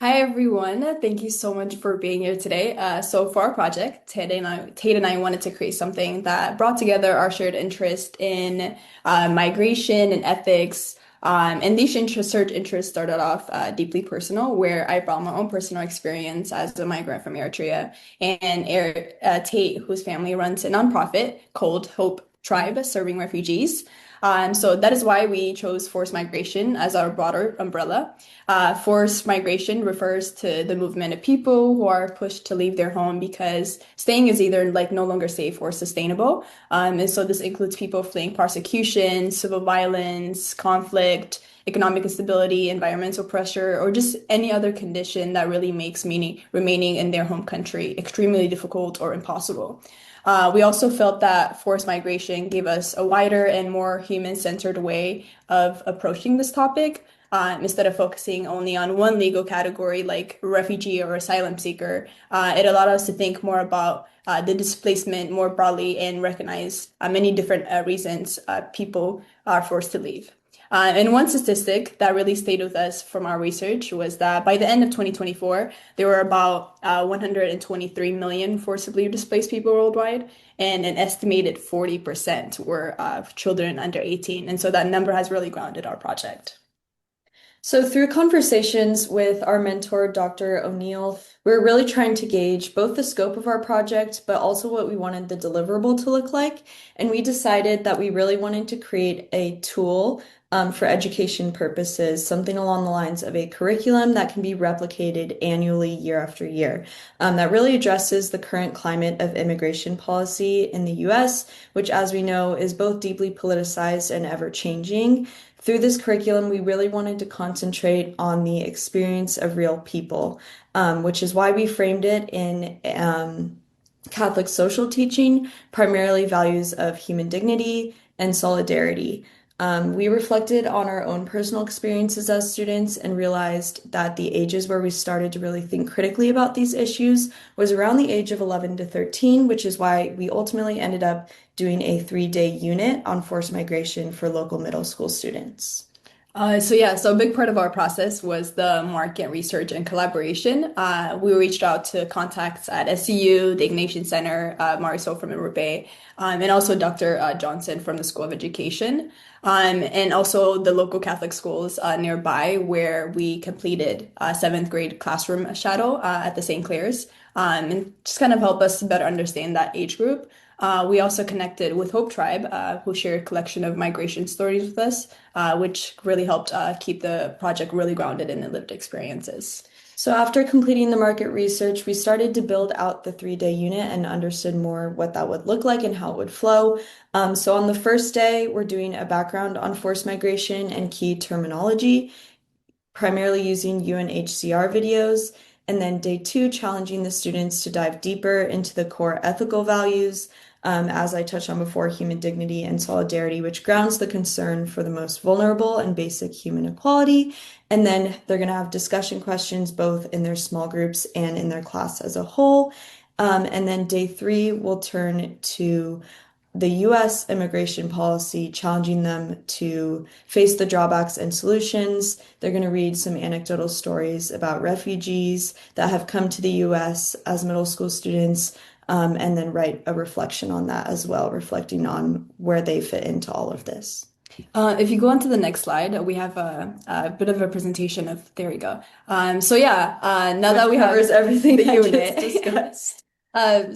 Hi everyone, thank you so much for being here today. So for our project, Tate and I wanted to create something that brought together our shared interest in migration and ethics. And these research interests started off deeply personal, where I brought my own personal experience as a migrant from Eritrea, and Tate, whose family runs a nonprofit called Hope Tribe, serving refugees. So that is why we chose forced migration as our broader umbrella. Forced migration refers to the movement of people who are pushed to leave their home because staying is either like no longer safe or sustainable. And so this includes people fleeing persecution, civil violence, conflict, economic instability, environmental pressure, or just any other condition that really makes remaining in their home country extremely difficult or impossible. We also felt that forced migration gave us a wider and more human-centered way of approaching this topic. Instead of focusing only on one legal category like refugee or asylum seeker, it allowed us to think more about the displacement more broadly and recognize many different reasons people are forced to leave. And one statistic that really stayed with us from our research was that by the end of 2024, there were about 123 million forcibly displaced people worldwide, and an estimated 40% were children under 18. And so that number has really grounded our project. So through conversations with our mentor, Dr. O'Neill, we were really trying to gauge both the scope of our project, but also what we wanted the deliverable to look like. And we decided that we really wanted to create a tool for education purposes, something along the lines of a curriculum that can be replicated annually year after year, that really addresses the current climate of immigration policy in the US, which, as we know, is both deeply politicized and ever-changing. Through this curriculum, we really wanted to concentrate on the experience of real people, which is why we framed it in Catholic social teaching, primarily values of human dignity and solidarity. We reflected on our own personal experiences as students and realized that the ages where we started to really think critically about these issues was around the age of 11 to 13, which is why we ultimately ended up doing a 3-day unit on forced migration for local middle school students. So a big part of our process was the market research and collaboration. We reached out to contacts at SCU, the Ignatian Center, Marisol from Europe, and also Dr. Johnson from the School of Education, and also the local Catholic schools nearby, where we completed a 7th grade classroom shadow at the St. Clair's, and just kind of help us better understand that age group. We also connected with Hope Tribe, who shared a collection of migration stories with us, which really helped keep the project really grounded in the lived experiences. So after completing the market research, we started to build out the 3-day unit and understood more what that would look like and how it would flow. So on the first day, we're doing a background on forced migration and key terminology, primarily using UNHCR videos. And then day 2, challenging the students to dive deeper into the core ethical values, as I touched on before, human dignity and solidarity, which grounds the concern for the most vulnerable and basic human equality. And then they're going to have discussion questions both in their small groups and in their class as a whole. And then day 3 will turn to the US immigration policy, challenging them to face the drawbacks and solutions. They're going to read some anecdotal stories about refugees that have come to the US as middle school students, and then write a reflection on that as well, reflecting on where they fit into all of this. If you go on to the next slide, we have a bit of a presentation of, there we go. Now that we have everything the I unit just discussed.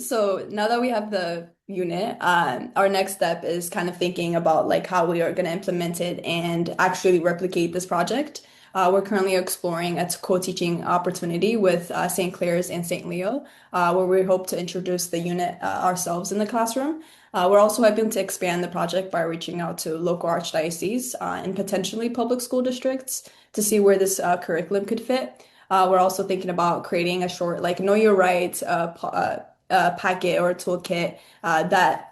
So now that we have the unit, our next step is kind of thinking about like how we are going to implement it and actually replicate this project. We're currently exploring a co-teaching opportunity with St. Clair's and St. Leo, where we hope to introduce the unit ourselves in the classroom. We're also hoping to expand the project by reaching out to local archdioceses and potentially public school districts to see where this curriculum could fit. We're also thinking about creating a short, like, know your rights packet or toolkit that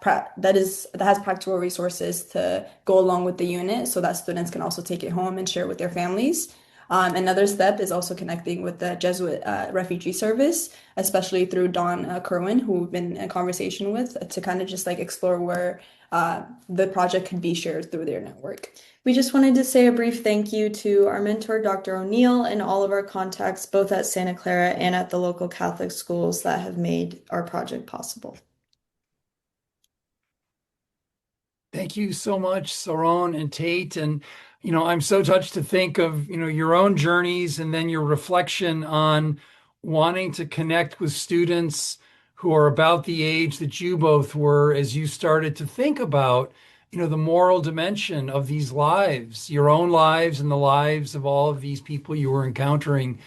has practical resources to go along with the unit so that students can also take it home and share with their families. Another step is also connecting with the Jesuit Refugee Service, especially through Don Kerwin, who we've been in conversation with, to kind of just like explore where the project could be shared through their network. We just wanted to say a brief thank you to our mentor, Dr. O'Neill, and all of our contacts, both at Santa Clara and at the local Catholic schools that have made our project possible. Thank you so much, Saron and Tate. And, I'm so touched to think of, your own journeys and then your reflection on wanting to connect with students who are about the age that you both were as you started to think about, the moral dimension of these lives, your own lives and the lives of all of these people you were encountering,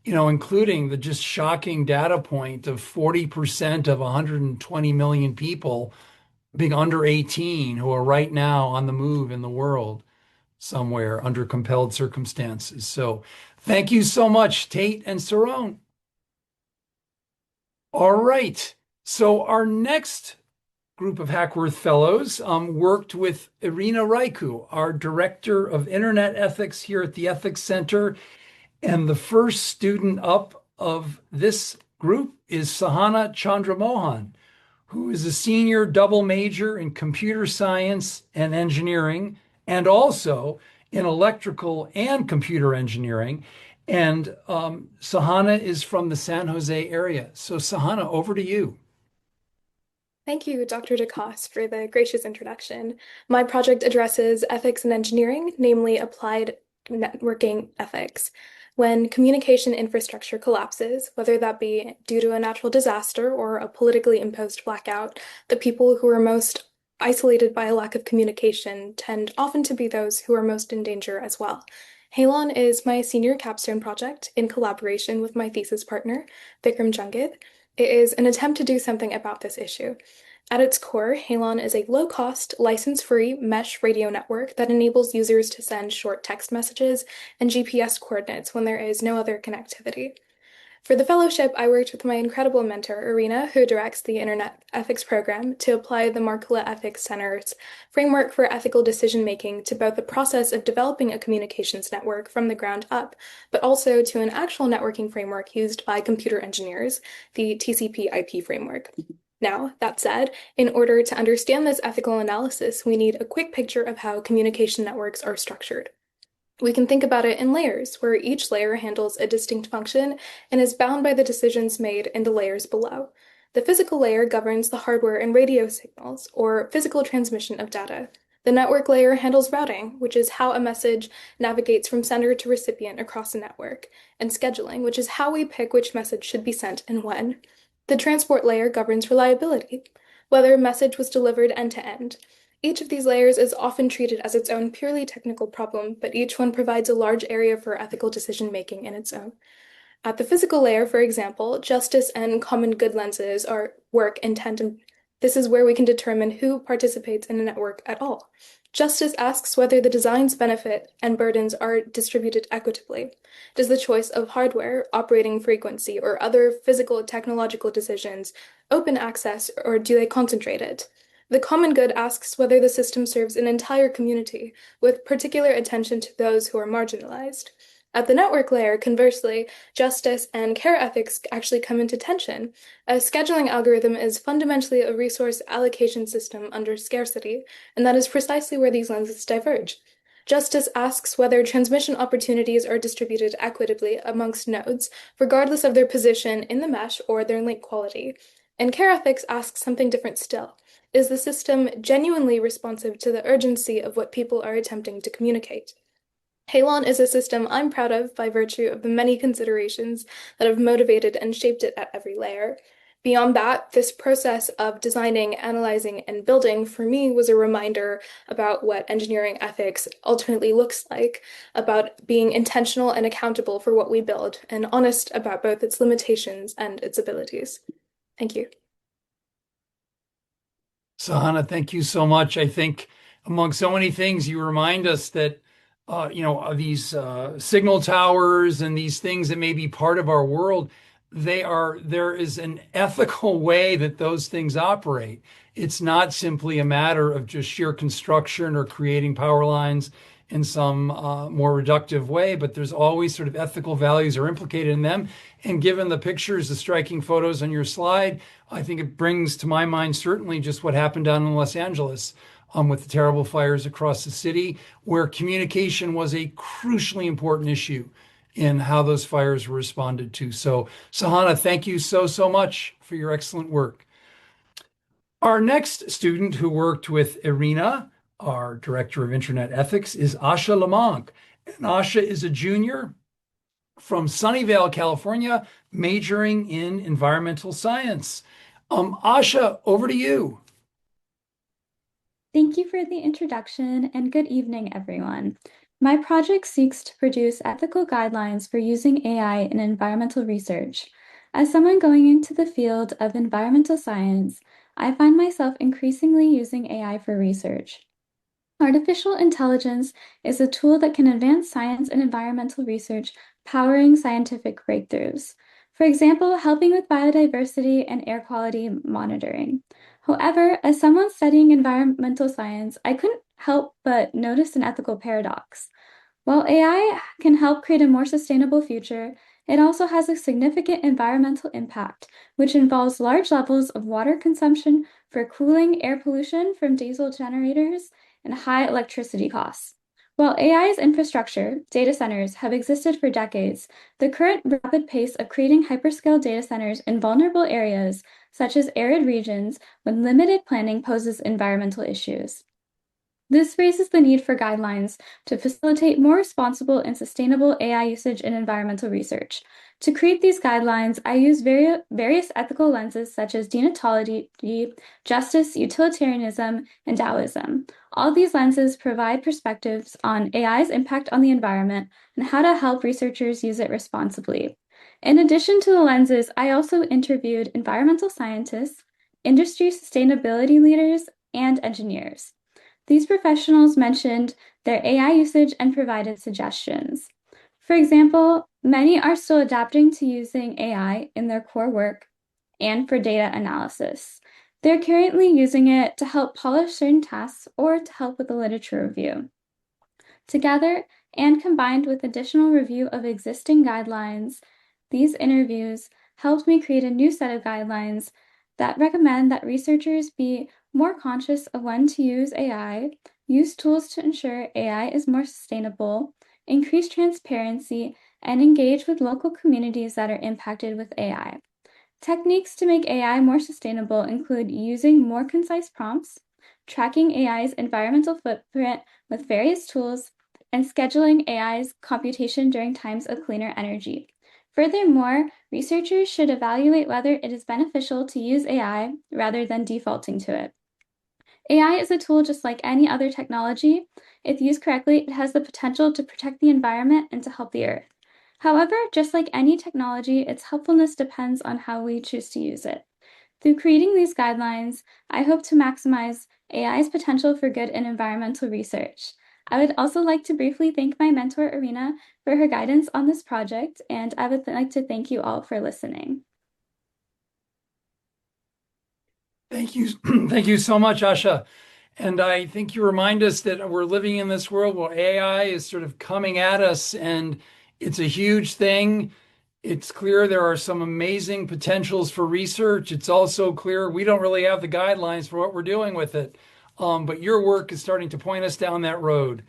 including the just shocking data point of 40% of 120 million people being under 18 who are right now on the move in the world somewhere under compelled circumstances. So thank you so much, Tate and Saron. All right. So our next group of Hackworth Fellows worked with Irina Raiku, our Director of Internet Ethics here at the Ethics Center. And the first student up of this group is Sahana Chandramohan, who is a senior double major in computer science and engineering, and also in electrical and computer engineering. And Sahana is from the San Jose area. So Sahana, over to you. Thank you, Dr. DeCosse, for the gracious introduction. My project addresses ethics and engineering, namely applied networking ethics. When communication infrastructure collapses, whether that be due to a natural disaster or a politically imposed blackout, the people who are most isolated by a lack of communication tend often to be those who are most in danger as well. Halon is my senior capstone project in collaboration with my thesis partner, Vikram Jungid. It is an attempt to do something about this issue. At its core, Halon is a low-cost, license-free mesh radio network that enables users to send short text messages and GPS coordinates when there is no other connectivity. For the fellowship, I worked with my incredible mentor, Irina, who directs the Internet Ethics program, to apply the Markkula Ethics Center's framework for ethical decision-making to both the process of developing a communications network from the ground up, but also to an actual networking framework used by computer engineers, the TCP/IP framework. Now, that said, in order to understand this ethical analysis, we need a quick picture of how communication networks are structured. We can think about it in layers, where each layer handles a distinct function and is bound by the decisions made in the layers below. The physical layer governs the hardware and radio signals, or physical transmission of data. The network layer handles routing, which is how a message navigates from sender to recipient across a network, and scheduling, which is how we pick which message should be sent and when. The transport layer governs reliability, whether a message was delivered end-to-end. Each of these layers is often treated as its own purely technical problem, but each one provides a large area for ethical decision-making in its own. At the physical layer, for example, justice and common good lenses work in tandem. This is where we can determine who participates in a network at all. Justice asks whether the design's benefit and burdens are distributed equitably. Does the choice of hardware, operating frequency, or other physical technological decisions open access, or do they concentrate it? The common good asks whether the system serves an entire community, with particular attention to those who are marginalized. At the network layer, conversely, justice and care ethics actually come into tension. A scheduling algorithm is fundamentally a resource allocation system under scarcity, and that is precisely where these lenses diverge. Justice asks whether transmission opportunities are distributed equitably amongst nodes, regardless of their position in the mesh or their link quality. And care ethics asks something different still. Is the system genuinely responsive to the urgency of what people are attempting to communicate? Halon is a system I'm proud of by virtue of the many considerations that have motivated and shaped it at every layer. Beyond that, this process of designing, analyzing, and building for me was a reminder about what engineering ethics ultimately looks like, about being intentional and accountable for what we build, and honest about both its limitations and its abilities. Thank you. Sahana, thank you so much. I think among so many things, you remind us that these signal towers and these things that may be part of our world, there is an ethical way that those things operate. It's not simply a matter of just sheer construction or creating power lines in some more reductive way, but there's always sort of ethical values are implicated in them. And given the pictures, the striking photos on your slide, I think it brings to my mind certainly just what happened down in Los Angeles with the terrible fires across the city, where communication was a crucially important issue in how those fires were responded to. So, Sahana, thank you so much for your excellent work. Our next student who worked with Irina, our Director of Internet Ethics, is Asha Lamonk. And Asha is a junior from Sunnyvale, California, majoring in environmental science. Asha, over to you. Thank you for the introduction and good evening, everyone. My project seeks to produce ethical guidelines for using AI in environmental research. As someone going into the field of environmental science, I find myself increasingly using AI for research. Artificial intelligence is a tool that can advance science and environmental research, powering scientific breakthroughs. For example, helping with biodiversity and air quality monitoring. However, as someone studying environmental science, I couldn't help but notice an ethical paradox. While AI can help create a more sustainable future, it also has a significant environmental impact, which involves large levels of water consumption for cooling, air pollution from diesel generators, and high electricity costs. While AI's infrastructure, data centers, have existed for decades, the current rapid pace of creating hyperscale data centers in vulnerable areas, such as arid regions, with limited planning poses environmental issues. This raises the need for guidelines to facilitate more responsible and sustainable AI usage in environmental research. To create these guidelines, I use various ethical lenses such as deontology, justice, utilitarianism, and Taoism. All these lenses provide perspectives on AI's impact on the environment and how to help researchers use it responsibly. In addition to the lenses, I also interviewed environmental scientists, industry sustainability leaders, and engineers. These professionals mentioned their AI usage and provided suggestions. For example, many are still adapting to using AI in their core work and for data analysis. They're currently using it to help polish certain tasks or to help with a literature review. Together, and combined with additional review of existing guidelines, these interviews helped me create a new set of guidelines that recommend that researchers be more conscious of when to use AI, use tools to ensure AI is more sustainable, increase transparency, and engage with local communities that are impacted with AI. Techniques to make AI more sustainable include using more concise prompts, tracking AI's environmental footprint with various tools, and scheduling AI's computation during times of cleaner energy. Furthermore, researchers should evaluate whether it is beneficial to use AI rather than defaulting to it. AI is a tool just like any other technology. If used correctly, it has the potential to protect the environment and to help the Earth. However, just like any technology, its helpfulness depends on how we choose to use it. Through creating these guidelines, I hope to maximize AI's potential for good in environmental research. I would also like to briefly thank my mentor, Irina, for her guidance on this project, and I would like to thank you all for listening. Thank you. Thank you so much, Asha. And I think you remind us that we're living in this world where AI is sort of coming at us, and it's a huge thing. It's clear there are some amazing potentials for research. It's also clear we don't really have the guidelines for what we're doing with it. But your work is starting to point us down that road.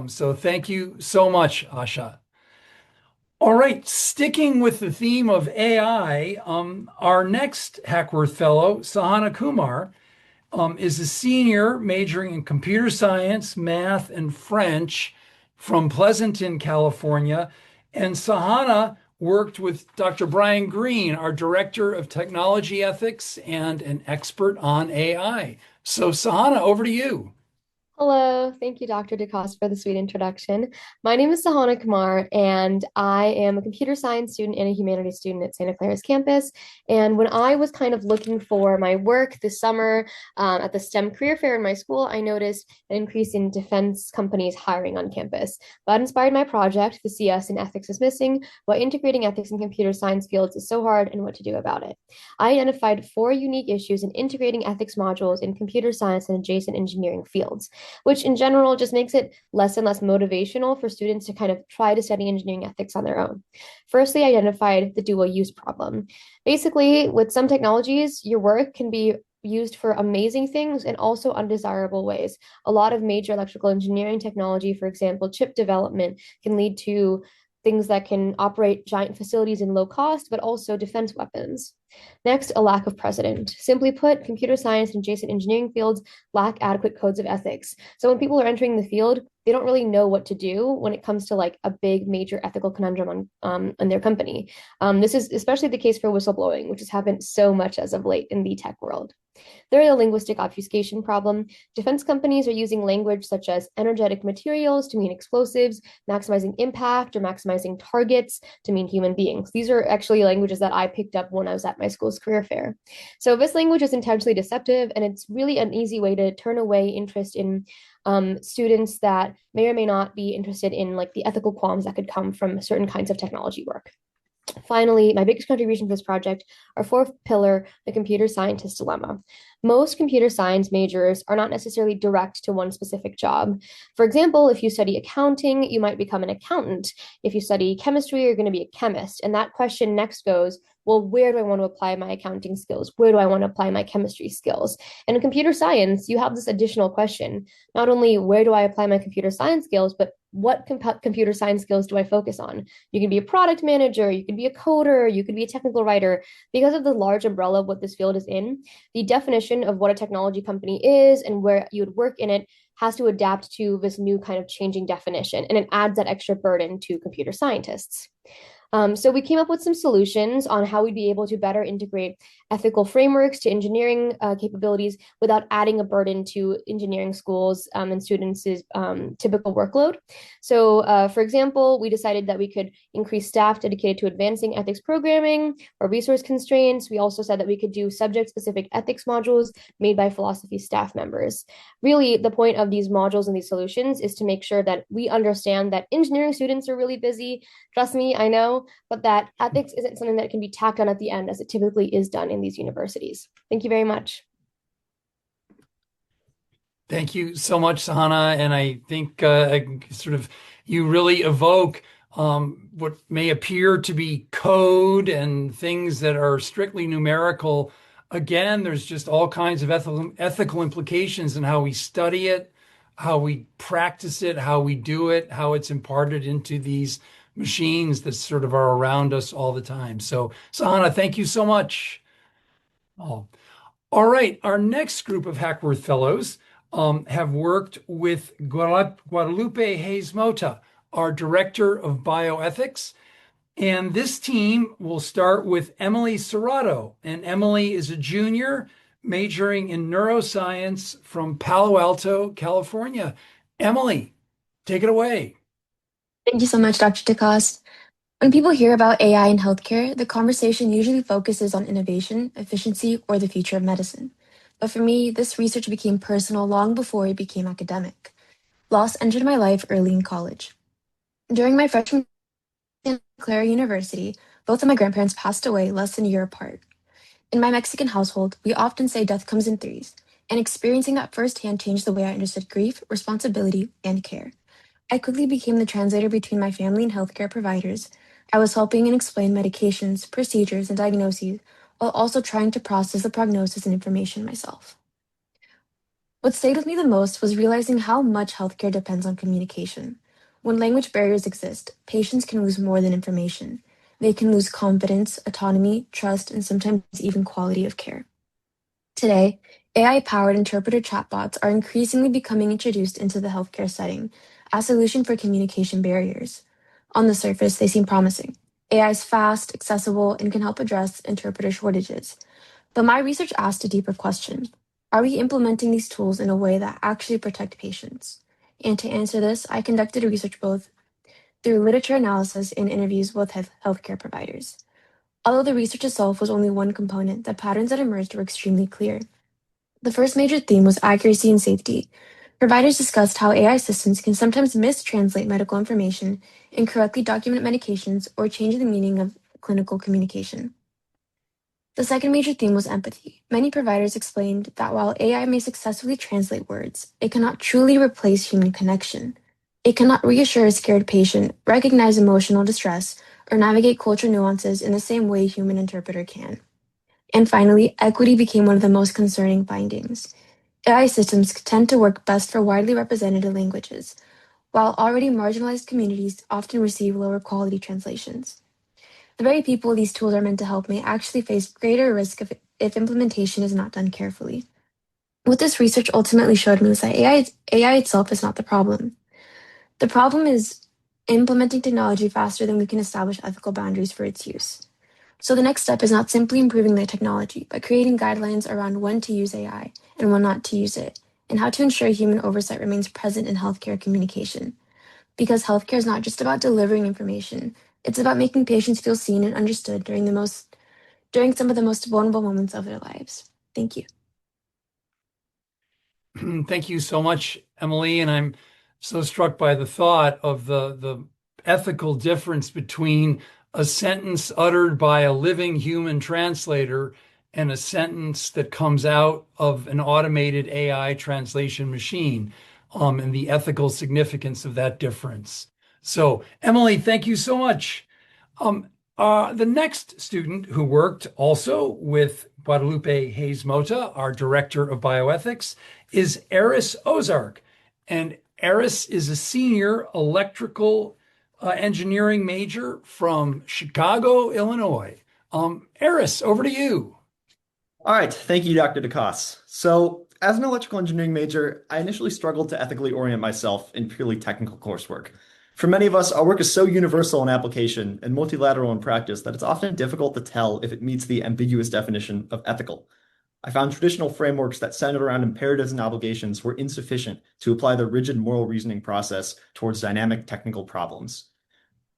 So thank you so much, Asha. All right, sticking with the theme of AI, our next Hackworth Fellow, Sahana Kumar, is a senior majoring in computer science, math, and French from Pleasanton, California. And Sahana worked with Dr. Brian Green, our Director of Technology Ethics and an expert on AI. So Sahana, over to you. Hello, thank you, Dr. DeCosse, for the sweet introduction. My name is Sahana Kumar, and I am a computer science student and a humanities student at Santa Clara's campus. And when I was kind of looking for my work this summer at the STEM career fair in my school, I noticed an increase in defense companies hiring on campus. That inspired my project, The CS in Ethics is Missing, Why Integrating Ethics in Computer Science Fields is So Hard and What to Do About It. I identified 4 unique issues in integrating ethics modules in computer science and adjacent engineering fields, which in general just makes it less and less motivational for students to kind of try to study engineering ethics on their own. Firstly, I identified the dual use problem. Basically, with some technologies, your work can be used for amazing things and also undesirable ways. A lot of major electrical engineering technology, for example, chip development, can lead to things that can operate giant facilities in low cost, but also defense weapons. Next, a lack of precedent. Simply put, computer science and adjacent engineering fields lack adequate codes of ethics. So when people are entering the field, they don't really know what to do when it comes to like a big major ethical conundrum on their company. This is especially the case for whistleblowing, which has happened so much as of late in the tech world. There's a linguistic obfuscation problem. Defense companies are using language such as energetic materials to mean explosives, maximizing impact, or maximizing targets to mean human beings. These are actually languages that I picked up when I was at my school's career fair. So this language is intentionally deceptive, and it's really an easy way to turn away interest in students that may or may not be interested in like the ethical qualms that could come from certain kinds of technology work. Finally, my biggest contribution to this project, our 4th pillar, the computer scientist dilemma. Most computer science majors are not necessarily direct to one specific job. For example, if you study accounting, you might become an accountant. If you study chemistry, you're going to be a chemist. And that question next goes, well, where do I want to apply my accounting skills? Where do I want to apply my chemistry skills? And in computer science, you have this additional question. Not only where do I apply my computer science skills, but what computer science skills do I focus on? You can be a product manager, you can be a coder, you can be a technical writer. Because of the large umbrella of what this field is in, the definition of what a technology company is and where you would work in it has to adapt to this new kind of changing definition, and it adds that extra burden to computer scientists. So we came up with some solutions on how we'd be able to better integrate ethical frameworks to engineering capabilities without adding a burden to engineering schools and students' typical workload. So for example, we decided that we could increase staff dedicated to advancing ethics programming or resource constraints. We also said that we could do subject-specific ethics modules made by philosophy staff members. Really, the point of these modules and these solutions is to make sure that we understand that engineering students are really busy. Trust me, I know, but that ethics isn't something that can be tacked on at the end as it typically is done in these universities. Thank you very much. Thank you so much, Sahana. And I think sort of you really evoke what may appear to be code and things that are strictly numerical. Again, there's just all kinds of ethical implications in how we study it, how we practice it, how we do it, how it's imparted into these machines that sort of are around us all the time. So, Sahana, thank you so much. Oh. All right, our next group of Hackworth Fellows have worked with Guadalupe Hayes Mota, our Director of Bioethics. And this team will start with Emily Serrato. And Emily is a junior majoring in neuroscience from Palo Alto, California. Emily, take it away. Thank you so much, Dr. DeCosse. When people hear about AI in healthcare, the conversation usually focuses on innovation, efficiency, or the future of medicine. But for me, this research became personal long before it became academic. Loss entered my life early in college. During my freshman year at Caleigh University, both of my grandparents passed away less than a year apart. In my Mexican household, we often say death comes in threes, and experiencing that firsthand changed the way I understood grief, responsibility, and care. I quickly became the translator between my family and healthcare providers. I was helping and explain medications, procedures, and diagnoses, while also trying to process the prognosis and information myself. What stayed with me the most was realizing how much healthcare depends on communication. When language barriers exist, patients can lose more than information. They can lose confidence, autonomy, trust, and sometimes even quality of care. Today, AI-powered interpreter chatbots are increasingly becoming introduced into the healthcare setting as a solution for communication barriers. On the surface, they seem promising. AI is fast, accessible, and can help address interpreter shortages. But my research asked a deeper question. Are we implementing these tools in a way that actually protect patients? And to answer this, I conducted research both through literature analysis and interviews with healthcare providers. Although the research itself was only one component, the patterns that emerged were extremely clear. The first major theme was accuracy and safety. Providers discussed how AI systems can sometimes mistranslate medical information, incorrectly document medications, or change the meaning of clinical communication. The second major theme was empathy. Many providers explained that while AI may successfully translate words, it cannot truly replace human connection. It cannot reassure a scared patient, recognize emotional distress, or navigate cultural nuances in the same way a human interpreter can. And finally, equity became one of the most concerning findings. AI systems tend to work best for widely represented languages, while already marginalized communities often receive lower quality translations. The very people these tools are meant to help may actually face greater risk if implementation is not done carefully. What this research ultimately showed me was that AI itself is not the problem. The problem is implementing technology faster than we can establish ethical boundaries for its use. So the next step is not simply improving the technology, but creating guidelines around when to use AI and when not to use it, and how to ensure human oversight remains present in healthcare communication. Because healthcare is not just about delivering information, it's about making patients feel seen and understood during some of the most vulnerable moments of their lives. Thank you. Thank you so much, Emily. And I'm so struck by the thought of the ethical difference between a sentence uttered by a living human translator and a sentence that comes out of an automated AI translation machine, and the ethical significance of that difference. So, Emily, thank you so much. The next student who worked also with Guadalupe Hayes Mota, our Director of Bioethics, is Eris Ozark. And Eris is a senior electrical engineering major from Chicago, Illinois. Eris, over to you. All right, thank you, Dr. DeCosse. So, as an electrical engineering major, I initially struggled to ethically orient myself in purely technical coursework. For many of us, our work is so universal in application and multilateral in practice that it's often difficult to tell if it meets the ambiguous definition of ethical. I found traditional frameworks that centered around imperatives and obligations were insufficient to apply the rigid moral reasoning process towards dynamic technical problems.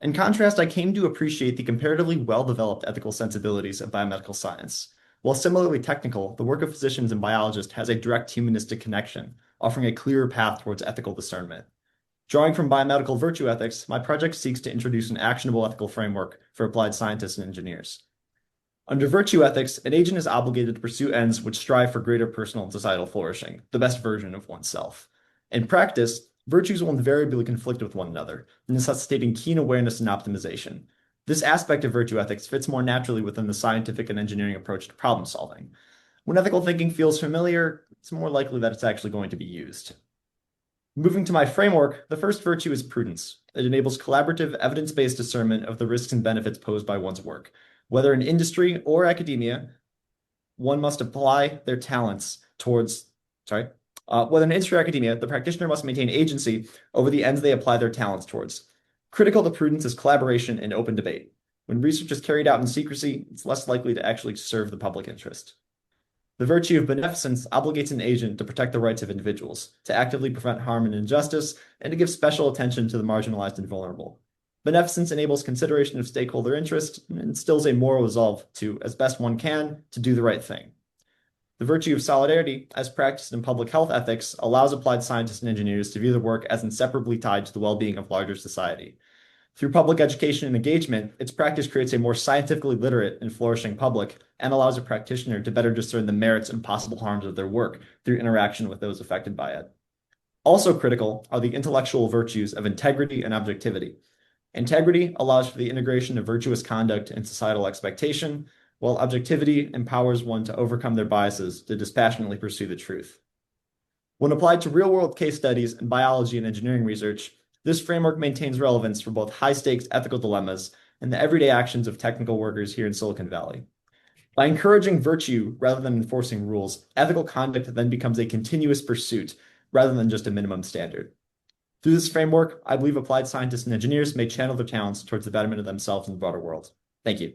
In contrast, I came to appreciate the comparatively well-developed ethical sensibilities of biomedical science. While similarly technical, the work of physicians and biologists has a direct humanistic connection, offering a clearer path towards ethical discernment. Drawing from biomedical virtue ethics, my project seeks to introduce an actionable ethical framework for applied scientists and engineers. Under virtue ethics, an agent is obligated to pursue ends which strive for greater personal and societal flourishing, the best version of oneself. In practice, virtues will invariably conflict with one another, necessitating keen awareness and optimization. This aspect of virtue ethics fits more naturally within the scientific and engineering approach to problem solving. When ethical thinking feels familiar, it's more likely that it's actually going to be used. Moving to my framework, the first virtue is prudence. It enables collaborative, evidence-based discernment of the risks and benefits posed by one's work. Whether in industry or academia, one must apply their talents towards, whether in industry or academia, the practitioner must maintain agency over the ends they apply their talents towards. Critical to prudence is collaboration and open debate. When research is carried out in secrecy, it's less likely to actually serve the public interest. The virtue of beneficence obligates an agent to protect the rights of individuals, to actively prevent harm and injustice, and to give special attention to the marginalized and vulnerable. Beneficence enables consideration of stakeholder interest and instills a moral resolve to, as best one can, to do the right thing. The virtue of solidarity, as practiced in public health ethics, allows applied scientists and engineers to view their work as inseparably tied to the well-being of larger society. Through public education and engagement, its practice creates a more scientifically literate and flourishing public and allows a practitioner to better discern the merits and possible harms of their work through interaction with those affected by it. Also critical are the intellectual virtues of integrity and objectivity. Integrity allows for the integration of virtuous conduct and societal expectation, while objectivity empowers one to overcome their biases to dispassionately pursue the truth. When applied to real-world case studies in biology and engineering research, this framework maintains relevance for both high-stakes ethical dilemmas and the everyday actions of technical workers here in Silicon Valley. By encouraging virtue rather than enforcing rules, ethical conduct then becomes a continuous pursuit rather than just a minimum standard. Through this framework, I believe applied scientists and engineers may channel their talents towards the betterment of themselves and the broader world. Thank you.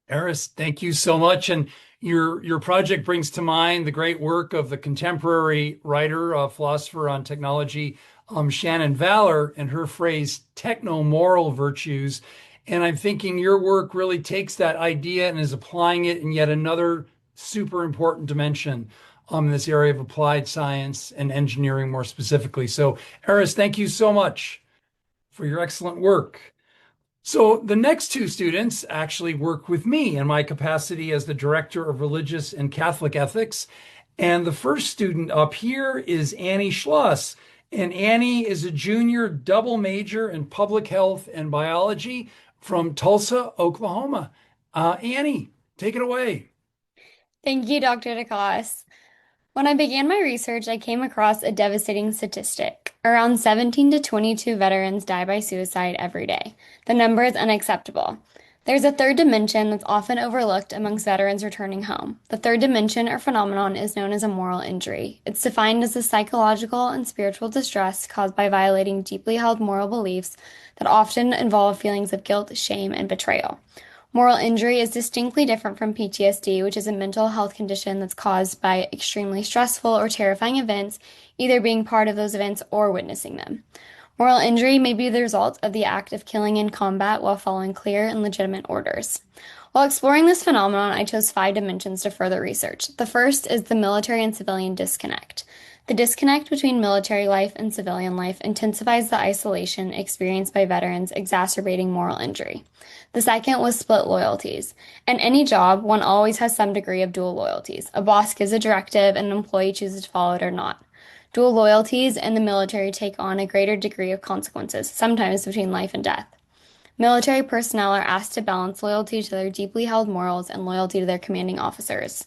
Eris, thank you so much. And your project brings to mind the great work of the contemporary writer, philosopher on technology, Shannon Valor, and her phrase techno-moral virtues. And I'm thinking your work really takes that idea and is applying it in yet another super important dimension in this area of applied science and engineering more specifically. So, Eris, thank you so much for your excellent work. So the next two students actually work with me in my capacity as the Director of Religious and Catholic Ethics. And the first student up here is Annie Schloss. And Annie is a junior double major in public health and biology from Tulsa, Oklahoma. Annie, take it away. Thank you, Dr. DeCosse. When I began my research, I came across a devastating statistic. Around 17 to 22 veterans die by suicide every day. The number is unacceptable. There's a third dimension that's often overlooked amongst veterans returning home. The third dimension or phenomenon is known as a moral injury. It's defined as the psychological and spiritual distress caused by violating deeply held moral beliefs that often involve feelings of guilt, shame, and betrayal. Moral injury is distinctly different from PTSD, which is a mental health condition that's caused by extremely stressful or terrifying events, either being part of those events or witnessing them. Moral injury may be the result of the act of killing in combat while following clear and legitimate orders. While exploring this phenomenon, I chose 5 dimensions to further research. The first is the military and civilian disconnect. The disconnect between military life and civilian life intensifies the isolation experienced by veterans, exacerbating moral injury. The second was split loyalties. In any job, one always has some degree of dual loyalties. A boss gives a directive and an employee chooses to follow it or not. Dual loyalties in the military take on a greater degree of consequences, sometimes between life and death. Military personnel are asked to balance loyalty to their deeply held morals and loyalty to their commanding officers.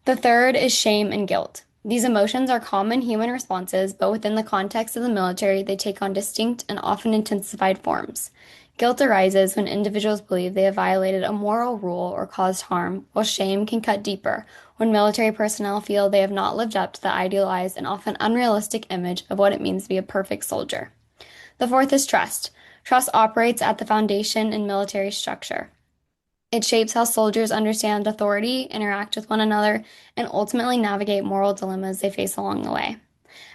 The third is shame and guilt. These emotions are common human responses, but within the context of the military, they take on distinct and often intensified forms. Guilt arises when individuals believe they have violated a moral rule or caused harm, while shame can cut deeper when military personnel feel they have not lived up to the idealized and often unrealistic image of what it means to be a perfect soldier. The fourth is trust. Trust operates at the foundation in military structure. It shapes how soldiers understand authority, interact with one another, and ultimately navigate moral dilemmas they face along the way.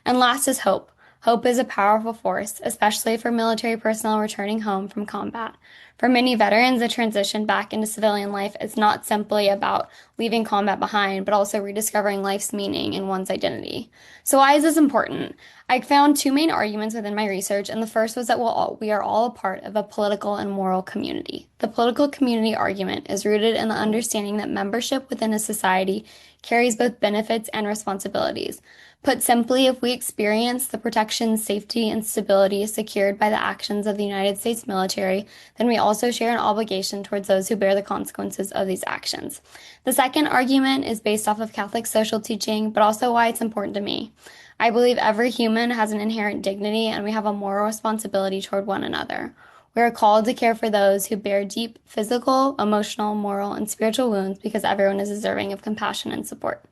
And last is hope. Hope is a powerful force, especially for military personnel returning home from combat. For many veterans, the transition back into civilian life is not simply about leaving combat behind, but also rediscovering life's meaning and one's identity. So why is this important? I found 2 main arguments within my research, and the first was that we are all a part of a political and moral community. The political community argument is rooted in the understanding that membership within a society carries both benefits and responsibilities. Put simply, if we experience the protection, safety, and stability secured by the actions of the United States military, then we also share an obligation towards those who bear the consequences of these actions. The second argument is based off of Catholic social teaching, but also why it's important to me. I believe every human has an inherent dignity, and we have a moral responsibility toward one another. We are called to care for those who bear deep physical, emotional, moral, and spiritual wounds because everyone is deserving of compassion and support.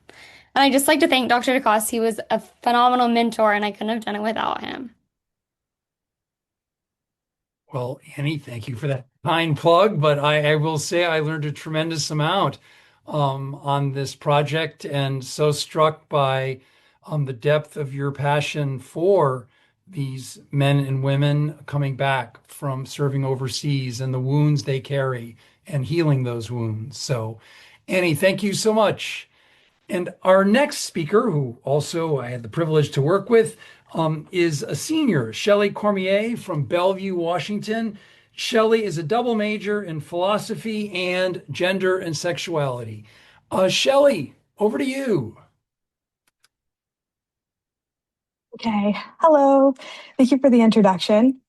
And I'd just like to thank Dr. DeCosse. He was a phenomenal mentor, and I couldn't have done it without him. Well, Annie, thank you for that kind plug, but I will say I learned a tremendous amount on this project and so struck by the depth of your passion for these men and women coming back from serving overseas and the wounds they carry and healing those wounds. So, Annie, thank you so much. And our next speaker, who also I had the privilege to work with, is a senior, Shelley Cormier from Bellevue, Washington. Shelley is a double major in philosophy and gender and sexuality. Shelley, over to you. Okay, hello. Thank you for the introduction.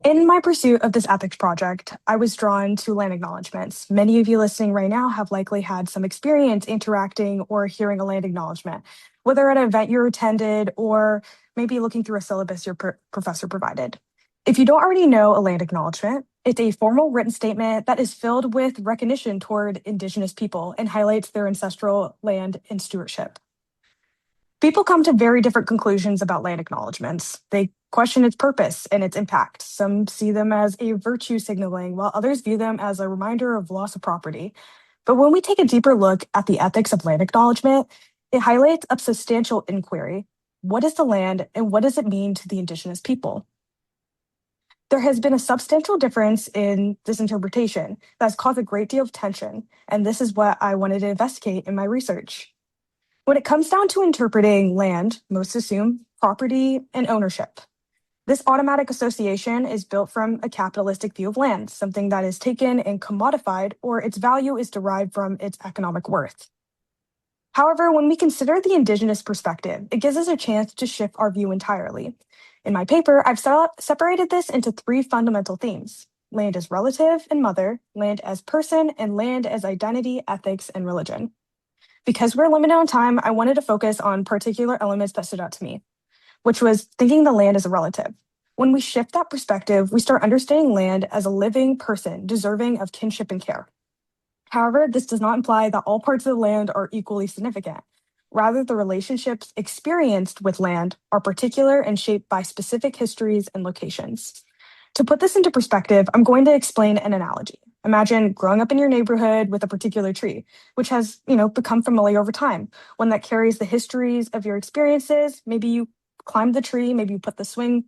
In my pursuit of this ethics project, I was drawn to land acknowledgements. Many of you listening right now have likely had some experience interacting or hearing a land acknowledgement, whether at an event you attended or maybe looking through a syllabus your professor provided. If you don't already know a land acknowledgement, it's a formal written statement that is filled with recognition toward Indigenous people and highlights their ancestral land and stewardship. People come to very different conclusions about land acknowledgements. They question its purpose and its impact. Some see them as a virtue signaling, while others view them as a reminder of loss of property. But when we take a deeper look at the ethics of land acknowledgement, it highlights a substantial inquiry. What is the land and what does it mean to the Indigenous people? There has been a substantial difference in this interpretation that has caused a great deal of tension, and this is what I wanted to investigate in my research. When it comes down to interpreting land, most assume property and ownership. This automatic association is built from a capitalistic view of land, something that is taken and commodified, or its value is derived from its economic worth. However, when we consider the Indigenous perspective, it gives us a chance to shift our view entirely. In my paper, I've separated this into three fundamental themes: land as relative and mother, land as person, and land as identity, ethics, and religion. Because we're limited on time, I wanted to focus on particular elements that stood out to me, which was thinking the land as a relative. When we shift that perspective, we start understanding land as a living person deserving of kinship and care. However, this does not imply that all parts of the land are equally significant. Rather, the relationships experienced with land are particular and shaped by specific histories and locations. To put this into perspective, I'm going to explain an analogy. Imagine growing up in your neighborhood with a particular tree, which has, become familiar over time, one that carries the histories of your experiences. Maybe you climbed the tree, maybe you put the swing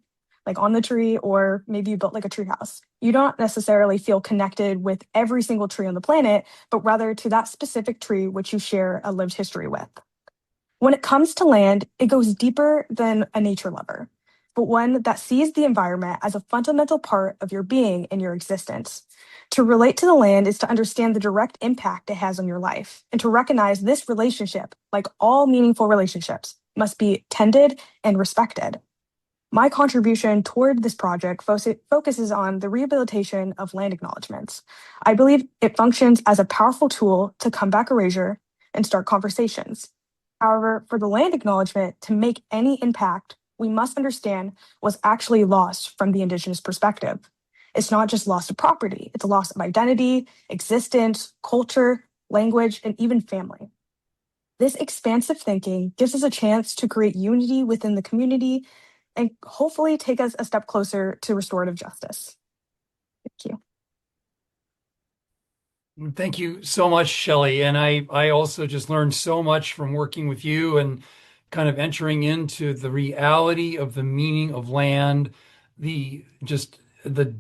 on the tree, or maybe you built a tree house. You don't necessarily feel connected with every single tree on the planet, but rather to that specific tree which you share a lived history with. When it comes to land, it goes deeper than a nature lover, but one that sees the environment as a fundamental part of your being and your existence. To relate to the land is to understand the direct impact it has on your life, and to recognize this relationship, like all meaningful relationships, must be tended and respected. My contribution toward this project focuses on the rehabilitation of land acknowledgements. I believe it functions as a powerful tool to combat erasure and start conversations. However, for the land acknowledgement to make any impact, we must understand what's actually lost from the Indigenous perspective. It's not just loss of property, it's a loss of identity, existence, culture, language, and even family. This expansive thinking gives us a chance to create unity within the community and hopefully take us a step closer to restorative justice. Thank you. Thank you so much, Shelley. And I also just learned so much from working with you and kind of entering into the reality of the meaning of land, the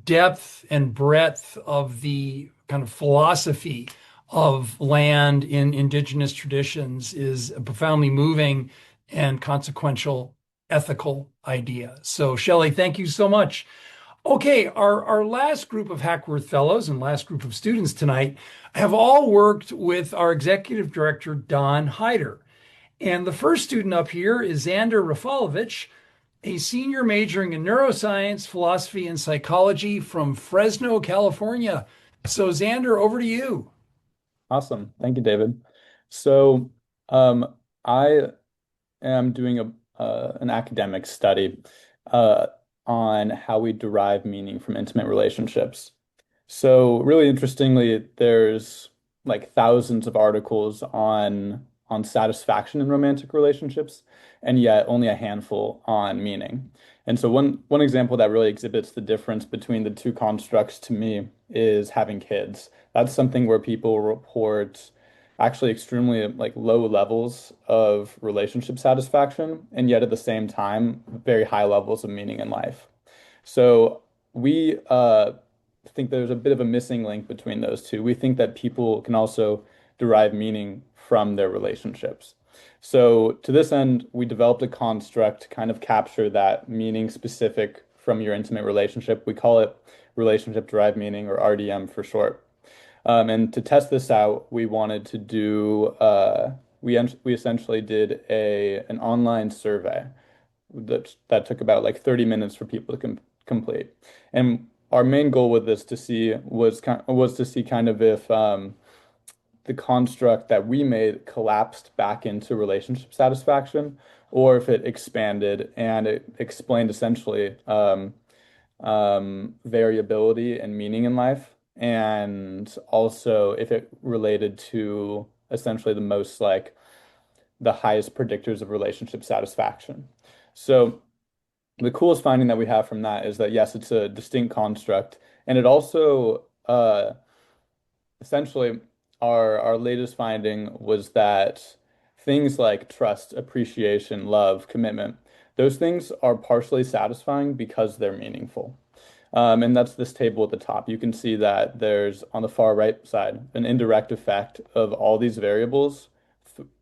depth and breadth of the kind of philosophy of land in Indigenous traditions is a profoundly moving and consequential ethical idea. So, Shelley, thank you so much. Okay, our last group of Hackworth Fellows and last group of students tonight have all worked with our Executive Director, Don Heider. And the first student up here is Xander Rafalovich, a senior majoring in neuroscience, philosophy, and psychology from Fresno, California. So, Xander, over to you. Awesome. Thank you, David. So, I am doing an academic study on how we derive meaning from intimate relationships. So, really interestingly, there's like thousands of articles on satisfaction in romantic relationships, and yet only a handful on meaning. And so one example that really exhibits the difference between the two constructs to me is having kids. That's something where people report actually extremely low levels of relationship satisfaction, and yet at the same time, very high levels of meaning in life. So we think there's a bit of a missing link between those two. We think that people can also derive meaning from their relationships. So to this end, we developed a construct to kind of capture that meaning specific from your intimate relationship. We call it relationship derived meaning, or RDM for short. And to test this out, we wanted to do, we essentially did an online survey that took about 30 minutes for people to complete. And our main goal with this was to see kind of if the construct that we made collapsed back into relationship satisfaction, or if it expanded and it explained essentially variability and meaning in life, and also if it related to essentially the the highest predictors of relationship satisfaction. So the coolest finding that we have from that is that yes, it's a distinct construct, and it also essentially our latest finding was that things like trust, appreciation, love, commitment, those things are partially satisfying because they're meaningful. And that's this table at the top. You can see that there's on the far right side an indirect effect of all these variables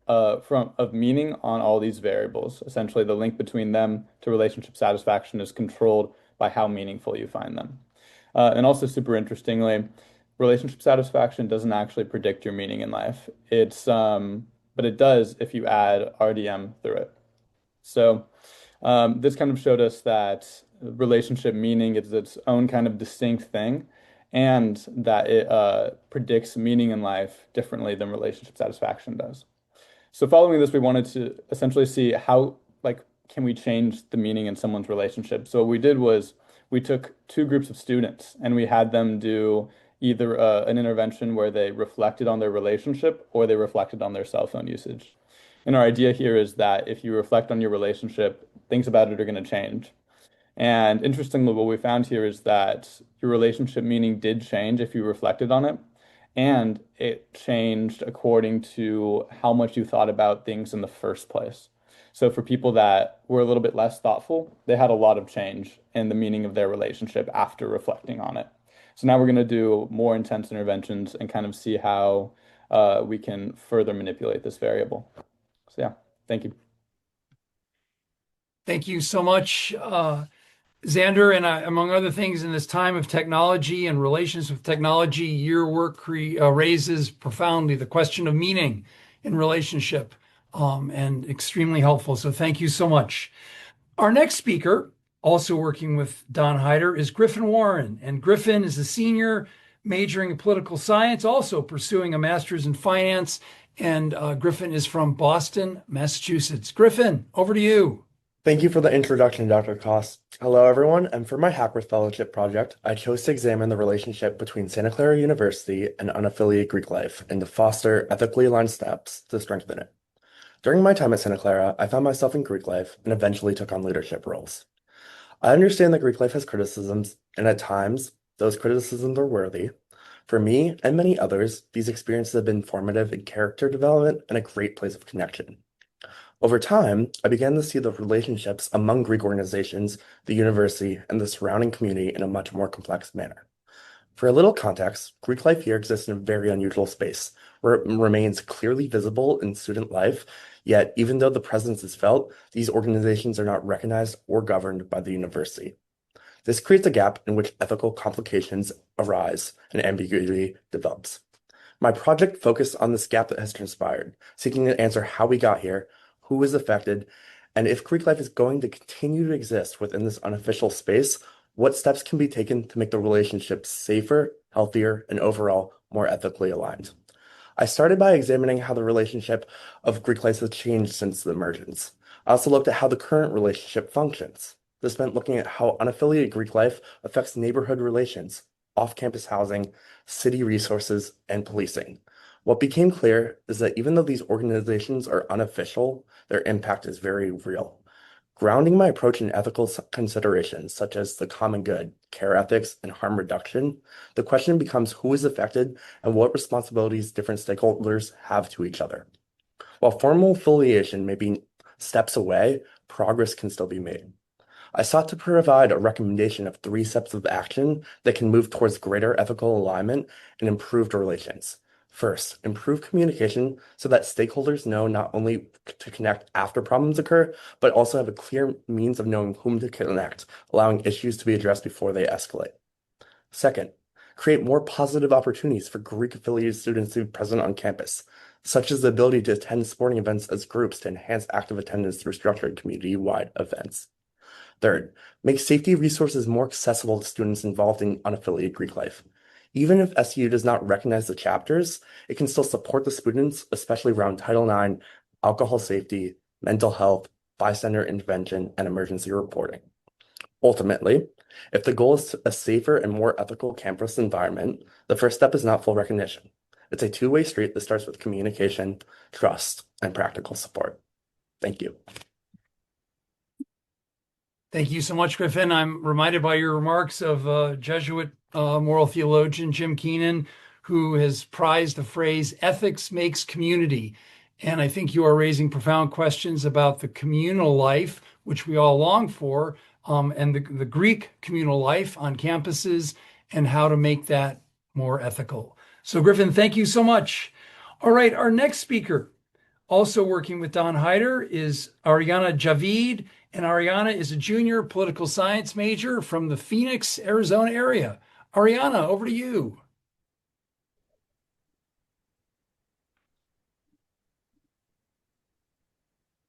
from of meaning on all these variables. Essentially, the link between them to relationship satisfaction is controlled by how meaningful you find them. And also, super interestingly, relationship satisfaction doesn't actually predict your meaning in life. But it does if you add RDM through it. So this kind of showed us that relationship meaning is its own kind of distinct thing, and that it predicts meaning in life differently than relationship satisfaction does. So following this, we wanted to essentially see how, like, can we change the meaning in someone's relationship? So what we did was we took two groups of students and we had them do either an intervention where they reflected on their relationship or they reflected on their cell phone usage. And our idea here is that if you reflect on your relationship, things about it are going to change. And interestingly, what we found here is that your relationship meaning did change if you reflected on it, and it changed according to how much you thought about things in the first place. So for people that were a little bit less thoughtful, they had a lot of change in the meaning of their relationship after reflecting on it. So now we're going to do more intense interventions and kind of see how we can further manipulate this variable. So yeah, thank you. Thank you so much, Xander. And among other things, in this time of technology and relations with technology, your work raises profoundly the question of meaning in relationship, and extremely helpful. So thank you so much. Our next speaker, also working with Don Heider, is Griffin Warren. And Griffin is a senior majoring in political science, also pursuing a master's in finance. And Griffin is from Boston, Massachusetts. Griffin, over to you. Thank you for the introduction, Dr. DeCosse. Hello, everyone, and for my Hackworth Fellowship project, I chose to examine the relationship between Santa Clara University and unaffiliated Greek life and to foster ethically aligned steps to strengthen it. During my time at Santa Clara, I found myself in Greek life and eventually took on leadership roles. I understand that Greek life has criticisms, and at times, those criticisms are worthy. For me and many others, these experiences have been formative in character development and a great place of connection. Over time, I began to see the relationships among Greek organizations, the university, and the surrounding community in a much more complex manner. For a little context, Greek life here exists in a very unusual space, where it remains clearly visible in student life, yet even though the presence is felt, these organizations are not recognized or governed by the university. This creates a gap in which ethical complications arise and ambiguity develops. My project focused on this gap that has transpired, seeking to answer how we got here, who is affected, and if Greek life is going to continue to exist within this unofficial space, what steps can be taken to make the relationships safer, healthier, and overall more ethically aligned. I started by examining how the relationship of Greek life has changed since the emergence. I also looked at how the current relationship functions. This meant looking at how unaffiliated Greek life affects neighborhood relations, off-campus housing, city resources, and policing. What became clear is that even though these organizations are unofficial, their impact is very real. Grounding my approach in ethical considerations such as the common good, care ethics, and harm reduction, the question becomes who is affected and what responsibilities different stakeholders have to each other. While formal affiliation may be steps away, progress can still be made. I sought to provide a recommendation of 3 steps of action that can move towards greater ethical alignment and improved relations. First, improve communication so that stakeholders know not only to connect after problems occur, but also have a clear means of knowing whom to connect, allowing issues to be addressed before they escalate. Second, create more positive opportunities for Greek-affiliated students to be present on campus, such as the ability to attend sporting events as groups to enhance active attendance through structured community-wide events. Third, make safety resources more accessible to students involved in unaffiliated Greek life. Even if SU does not recognize the chapters, it can still support the students, especially around Title IX, alcohol safety, mental health, bystander intervention, and emergency reporting. Ultimately, if the goal is a safer and more ethical campus environment, the first step is not full recognition. It's a two-way street that starts with communication, trust, and practical support. Thank you. Thank you so much, Griffin. I'm reminded by your remarks of Jesuit moral theologian Jim Keenan, who has prized the phrase ethics makes community. And I think you are raising profound questions about the communal life, which we all long for, and the Greek communal life on campuses and how to make that more ethical. So Griffin, thank you so much. All right, our next speaker, also working with Don Heider, is Ariana Javid. And Ariana is a junior political science major from the Phoenix, Arizona area. Ariana, over to you.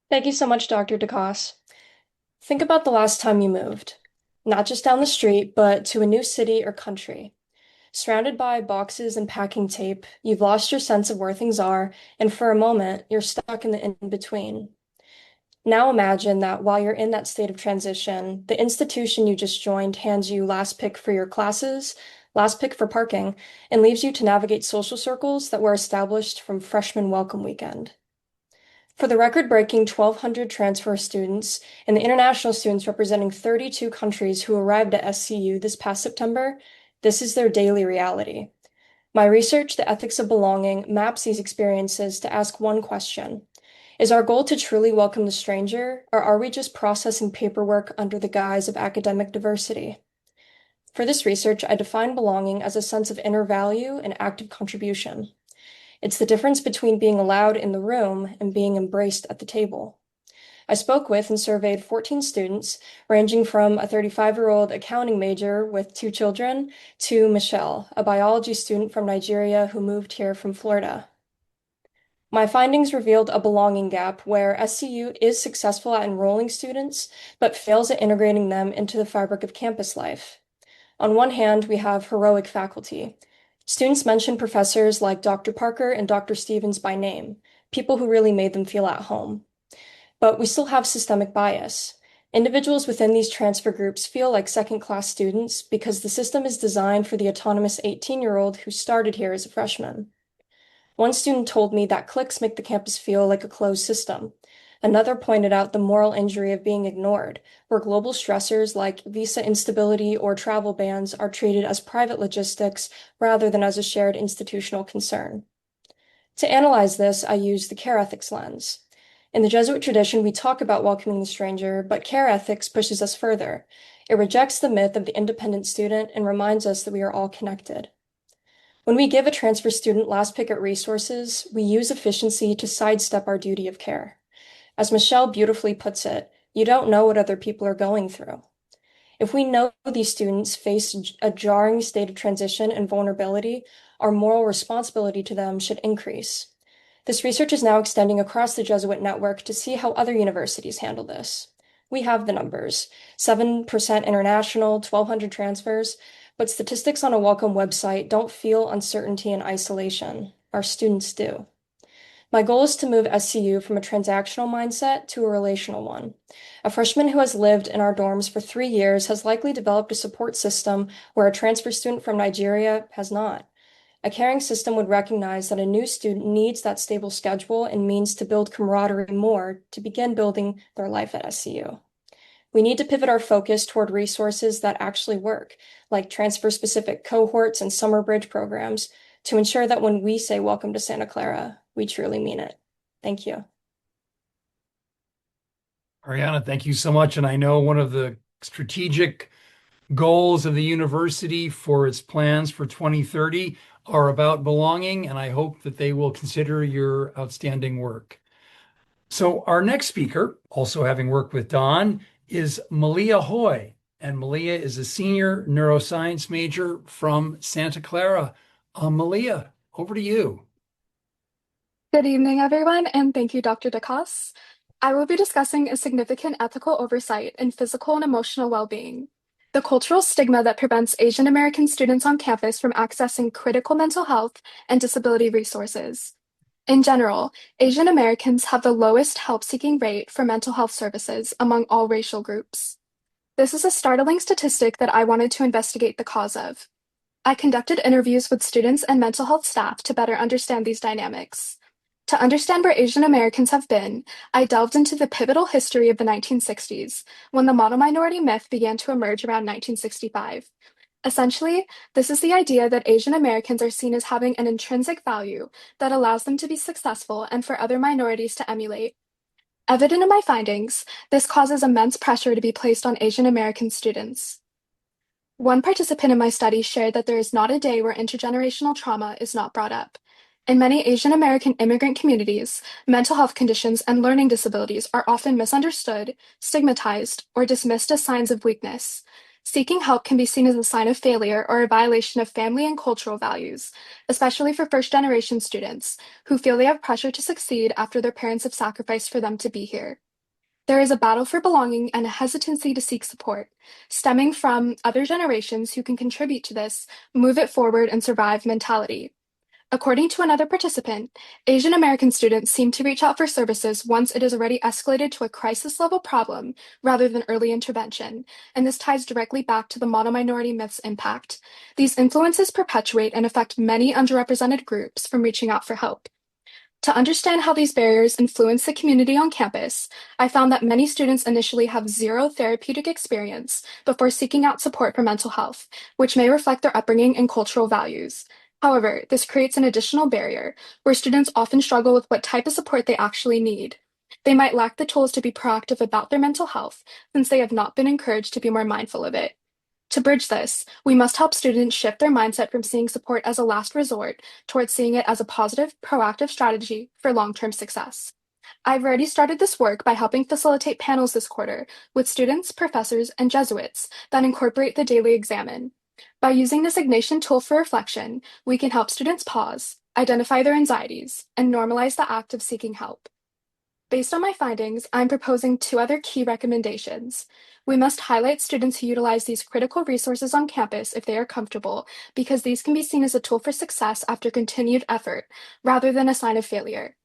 Thank you so much, Dr. DeCosse. Think about the last time you moved, not just down the street, but to a new city or country. Surrounded by boxes and packing tape, you've lost your sense of where things are, and for a moment, you're stuck in the in-between. Now imagine that while you're in that state of transition, the institution you just joined hands you last pick for your classes, last pick for parking, and leaves you to navigate social circles that were established from freshman welcome weekend. For the record-breaking 1,200 transfer students and the international students representing 32 countries who arrived at SCU this past September, this is their daily reality. My research, The Ethics of Belonging, maps these experiences to ask one question. Is our goal to truly welcome the stranger, or are we just processing paperwork under the guise of academic diversity? For this research, I define belonging as a sense of inner value and active contribution. It's the difference between being allowed in the room and being embraced at the table. I spoke with and surveyed 14 students, ranging from a 35-year-old accounting major with 2 children to Michelle, a biology student from Nigeria who moved here from Florida. My findings revealed a belonging gap where SCU is successful at enrolling students, but fails at integrating them into the fabric of campus life. On one hand, we have heroic faculty. Students mention professors like Dr. Parker and Dr. Stevens by name, people who really made them feel at home. But we still have systemic bias. Individuals within these transfer groups feel like second-class students because the system is designed for the autonomous 18-year-old who started here as a freshman. One student told me that cliques make the campus feel like a closed system. Another pointed out the moral injury of being ignored, where global stressors like visa instability or travel bans are treated as private logistics rather than as a shared institutional concern. To analyze this, I used the care ethics lens. In the Jesuit tradition, we talk about welcoming the stranger, but care ethics pushes us further. It rejects the myth of the independent student and reminds us that we are all connected. When we give a transfer student last pick at resources, we use efficiency to sidestep our duty of care. As Michelle beautifully puts it, you don't know what other people are going through. If we know these students face a jarring state of transition and vulnerability, our moral responsibility to them should increase. This research is now extending across the Jesuit network to see how other universities handle this. We have the numbers, 7% international, 1,200 transfers, but statistics on a welcome website don't feel uncertainty and isolation. Our students do. My goal is to move SCU from a transactional mindset to a relational one. A freshman who has lived in our dorms for 3 years has likely developed a support system where a transfer student from Nigeria has not. A caring system would recognize that a new student needs that stable schedule and means to build camaraderie more to begin building their life at SCU. We need to pivot our focus toward resources that actually work, like transfer-specific cohorts and summer bridge programs, to ensure that when we say welcome to Santa Clara, we truly mean it. Thank you. Ariana, thank you so much. And I know one of the strategic goals of the university for its plans for 2030 are about belonging, and I hope that they will consider your outstanding work. So our next speaker, also having worked with Don, is Malia Hoy. And Malia is a senior neuroscience major from Santa Clara. Malia, over to you. Good evening, everyone, and thank you, Dr. DeCosse. I will be discussing a significant ethical oversight in physical and emotional well-being, the cultural stigma that prevents Asian American students on campus from accessing critical mental health and disability resources. In general, Asian Americans have the lowest help-seeking rate for mental health services among all racial groups. This is a startling statistic that I wanted to investigate the cause of. I conducted interviews with students and mental health staff to better understand these dynamics. To understand where Asian Americans have been, I delved into the pivotal history of the 1960s, when the monominority myth began to emerge around 1965. Essentially, this is the idea that Asian Americans are seen as having an intrinsic value that allows them to be successful and for other minorities to emulate. Evident in my findings, this causes immense pressure to be placed on Asian American students. One participant in my study shared that there is not a day where intergenerational trauma is not brought up. In many Asian American immigrant communities, mental health conditions and learning disabilities are often misunderstood, stigmatized, or dismissed as signs of weakness. Seeking help can be seen as a sign of failure or a violation of family and cultural values, especially for first-generation students who feel they have pressure to succeed after their parents have sacrificed for them to be here. There is a battle for belonging and a hesitancy to seek support, stemming from other generations who can contribute to this move it forward and survive mentality. According to another participant, Asian American students seem to reach out for services once it is already escalated to a crisis level problem rather than early intervention, and this ties directly back to the monominority myth's impact. These influences perpetuate and affect many underrepresented groups from reaching out for help. To understand how these barriers influence the community on campus, I found that many students initially have zero therapeutic experience before seeking out support for mental health, which may reflect their upbringing and cultural values. However, this creates an additional barrier where students often struggle with what type of support they actually need. They might lack the tools to be proactive about their mental health since they have not been encouraged to be more mindful of it. To bridge this, we must help students shift their mindset from seeing support as a last resort towards seeing it as a positive, proactive strategy for long-term success. I've already started this work by helping facilitate panels this quarter with students, professors, and Jesuits that incorporate the daily examen. By using this Ignatian tool for reflection, we can help students pause, identify their anxieties, and normalize the act of seeking help. Based on my findings, I'm proposing two other key recommendations. We must highlight students who utilize these critical resources on campus if they are comfortable, because these can be seen as a tool for success after continued effort, rather than a sign of failure.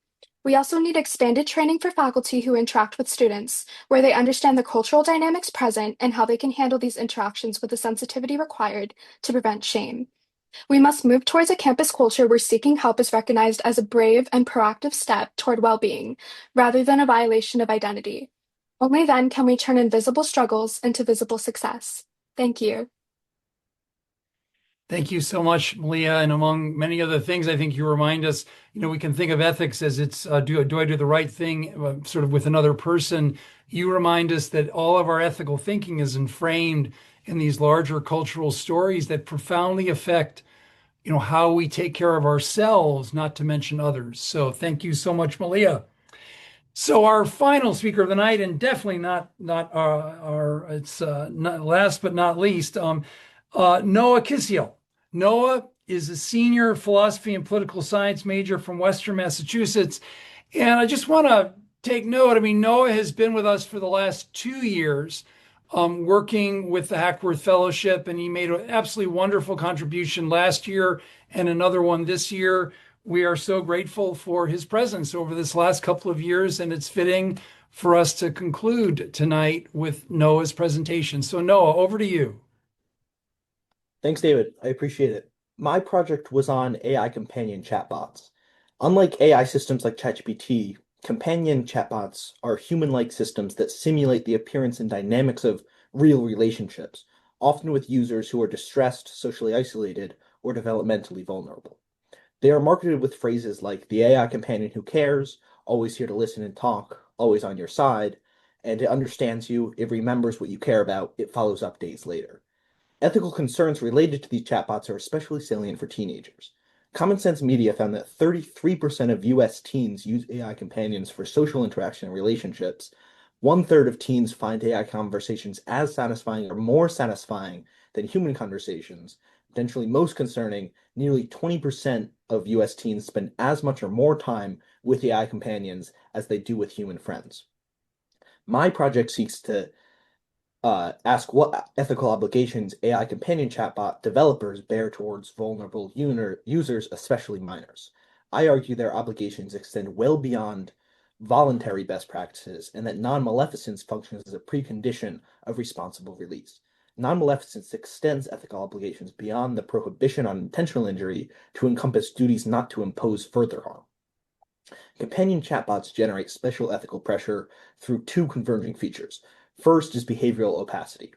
We also need expanded training for faculty who interact with students, where they understand the cultural dynamics present and how they can handle these interactions with the sensitivity required to prevent shame. We must move towards a campus culture where seeking help is recognized as a brave and proactive step toward well-being, rather than a violation of identity. Only then can we turn invisible struggles into visible success. Thank you. Thank you so much, Malia. And among many other things, I think you remind us, we can think of ethics as it's do I do the right thing sort of with another person. You remind us that all of our ethical thinking is framed in these larger cultural stories that profoundly affect, how we take care of ourselves, not to mention others. So thank you so much, Malia. So our final speaker of the night, and definitely not not last but not least, Noah Kisiel. Noah is a senior philosophy and political science major from Western Massachusetts. And I just want to take note. Noah has been with us for the last 2 years, working with the Hackworth Fellowship, and he made an absolutely wonderful contribution last year and another one this year. We are so grateful for his presence over this last couple of years, and it's fitting for us to conclude tonight with Noah's presentation. So Noah, over to you. Thanks, David. I appreciate it. My project was on AI companion chatbots. Unlike AI systems like ChatGPT, companion chatbots are human-like systems that simulate the appearance and dynamics of real relationships, often with users who are distressed, socially isolated, or developmentally vulnerable. They are marketed with phrases like the AI companion who cares, always here to listen and talk, always on your side, and it understands you, it remembers what you care about, it follows up days later. Ethical concerns related to these chatbots are especially salient for teenagers. Common Sense Media found that 33% of US teens use AI companions for social interaction and relationships. 1/3 of teens find AI conversations as satisfying or more satisfying than human conversations. Potentially most concerning, nearly 20% of US teens spend as much or more time with AI companions as they do with human friends. My project seeks to ask what ethical obligations AI companion chatbot developers bear towards vulnerable users, especially minors. I argue their obligations extend well beyond voluntary best practices and that non-maleficence functions as a precondition of responsible release. Non-maleficence extends ethical obligations beyond the prohibition on intentional injury to encompass duties not to impose further harm. Companion chatbots generate special ethical pressure through two converging features. First is behavioral opacity.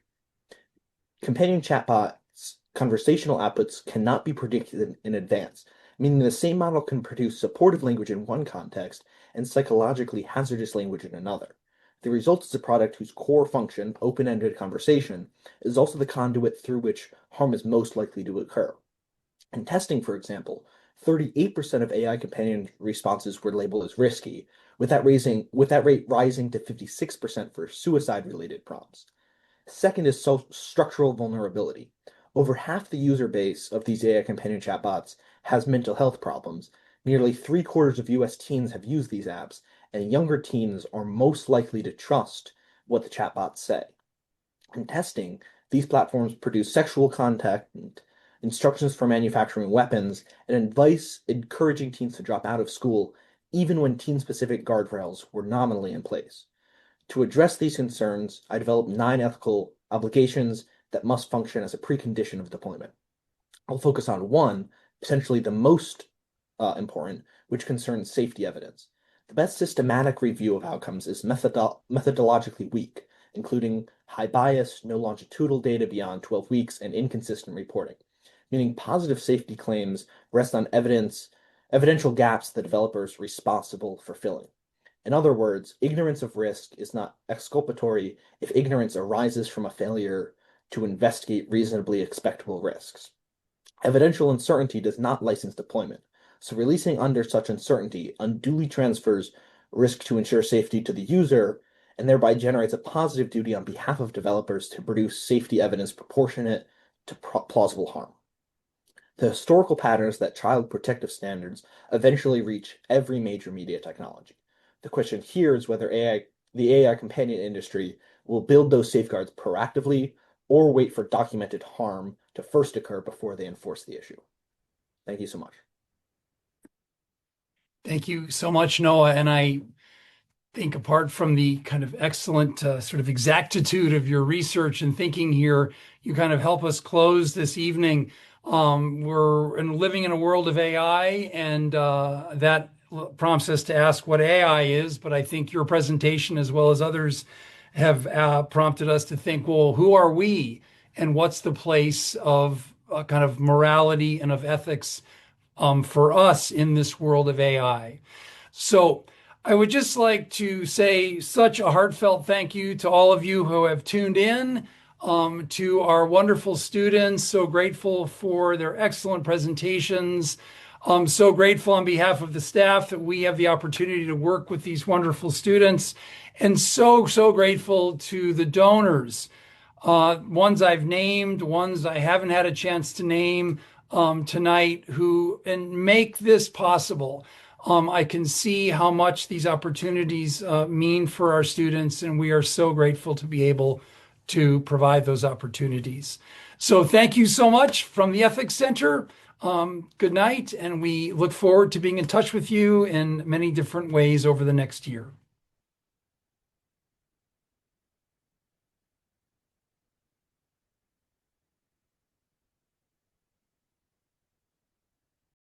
Companion chatbots' conversational outputs cannot be predicted in advance, meaning the same model can produce supportive language in one context and psychologically hazardous language in another. The result is a product whose core function, open-ended conversation, is also the conduit through which harm is most likely to occur. In testing, for example, 38% of AI companion responses were labeled as risky, with that rate rising to 56% for suicide-related prompts. Second is structural vulnerability. Over half the user base of these AI companion chatbots has mental health problems. Nearly 3/4 of US teens have used these apps, and younger teens are most likely to trust what the chatbots say. In testing, these platforms produce sexual content, instructions for manufacturing weapons, and advice encouraging teens to drop out of school, even when teen-specific guardrails were nominally in place. To address these concerns, I developed 9 ethical obligations that must function as a precondition of deployment. I'll focus on one, potentially the most important, which concerns safety evidence. The best systematic review of outcomes is methodologically weak, including high bias, no longitudinal data beyond 12 weeks, and inconsistent reporting, meaning positive safety claims rest on evidential gaps the developer is responsible for filling. In other words, ignorance of risk is not exculpatory if ignorance arises from a failure to investigate reasonably expectable risks. Evidential uncertainty does not license deployment, so releasing under such uncertainty unduly transfers risk to ensure safety to the user and thereby generates a positive duty on behalf of developers to produce safety evidence proportionate to plausible harm. The historical patterns that child protective standards eventually reach every major media technology. The question here is whether the AI companion industry will build those safeguards proactively or wait for documented harm to first occur before they enforce the issue. Thank you so much. Thank you so much, Noah. And I think apart from the kind of excellent sort of exactitude of your research and thinking here, you kind of help us close this evening. We're living in a world of AI, and that prompts us to ask what AI is. But I think your presentation, as well as others, have prompted us to think, well, who are we? And what's the place of kind of morality and of ethics for us in this world of AI? So I would just like to say such a heartfelt thank you to all of you who have tuned in, to our wonderful students. So grateful for their excellent presentations. I'm so grateful on behalf of the staff that we have the opportunity to work with these wonderful students, and so grateful to the donors, ones I've named, ones I haven't had a chance to name tonight, who make this possible. I can see how much these opportunities mean for our students, and we are so grateful to be able to provide those opportunities. So thank you so much from the Ethics Center. Good night, and we look forward to being in touch with you in many different ways over the next year.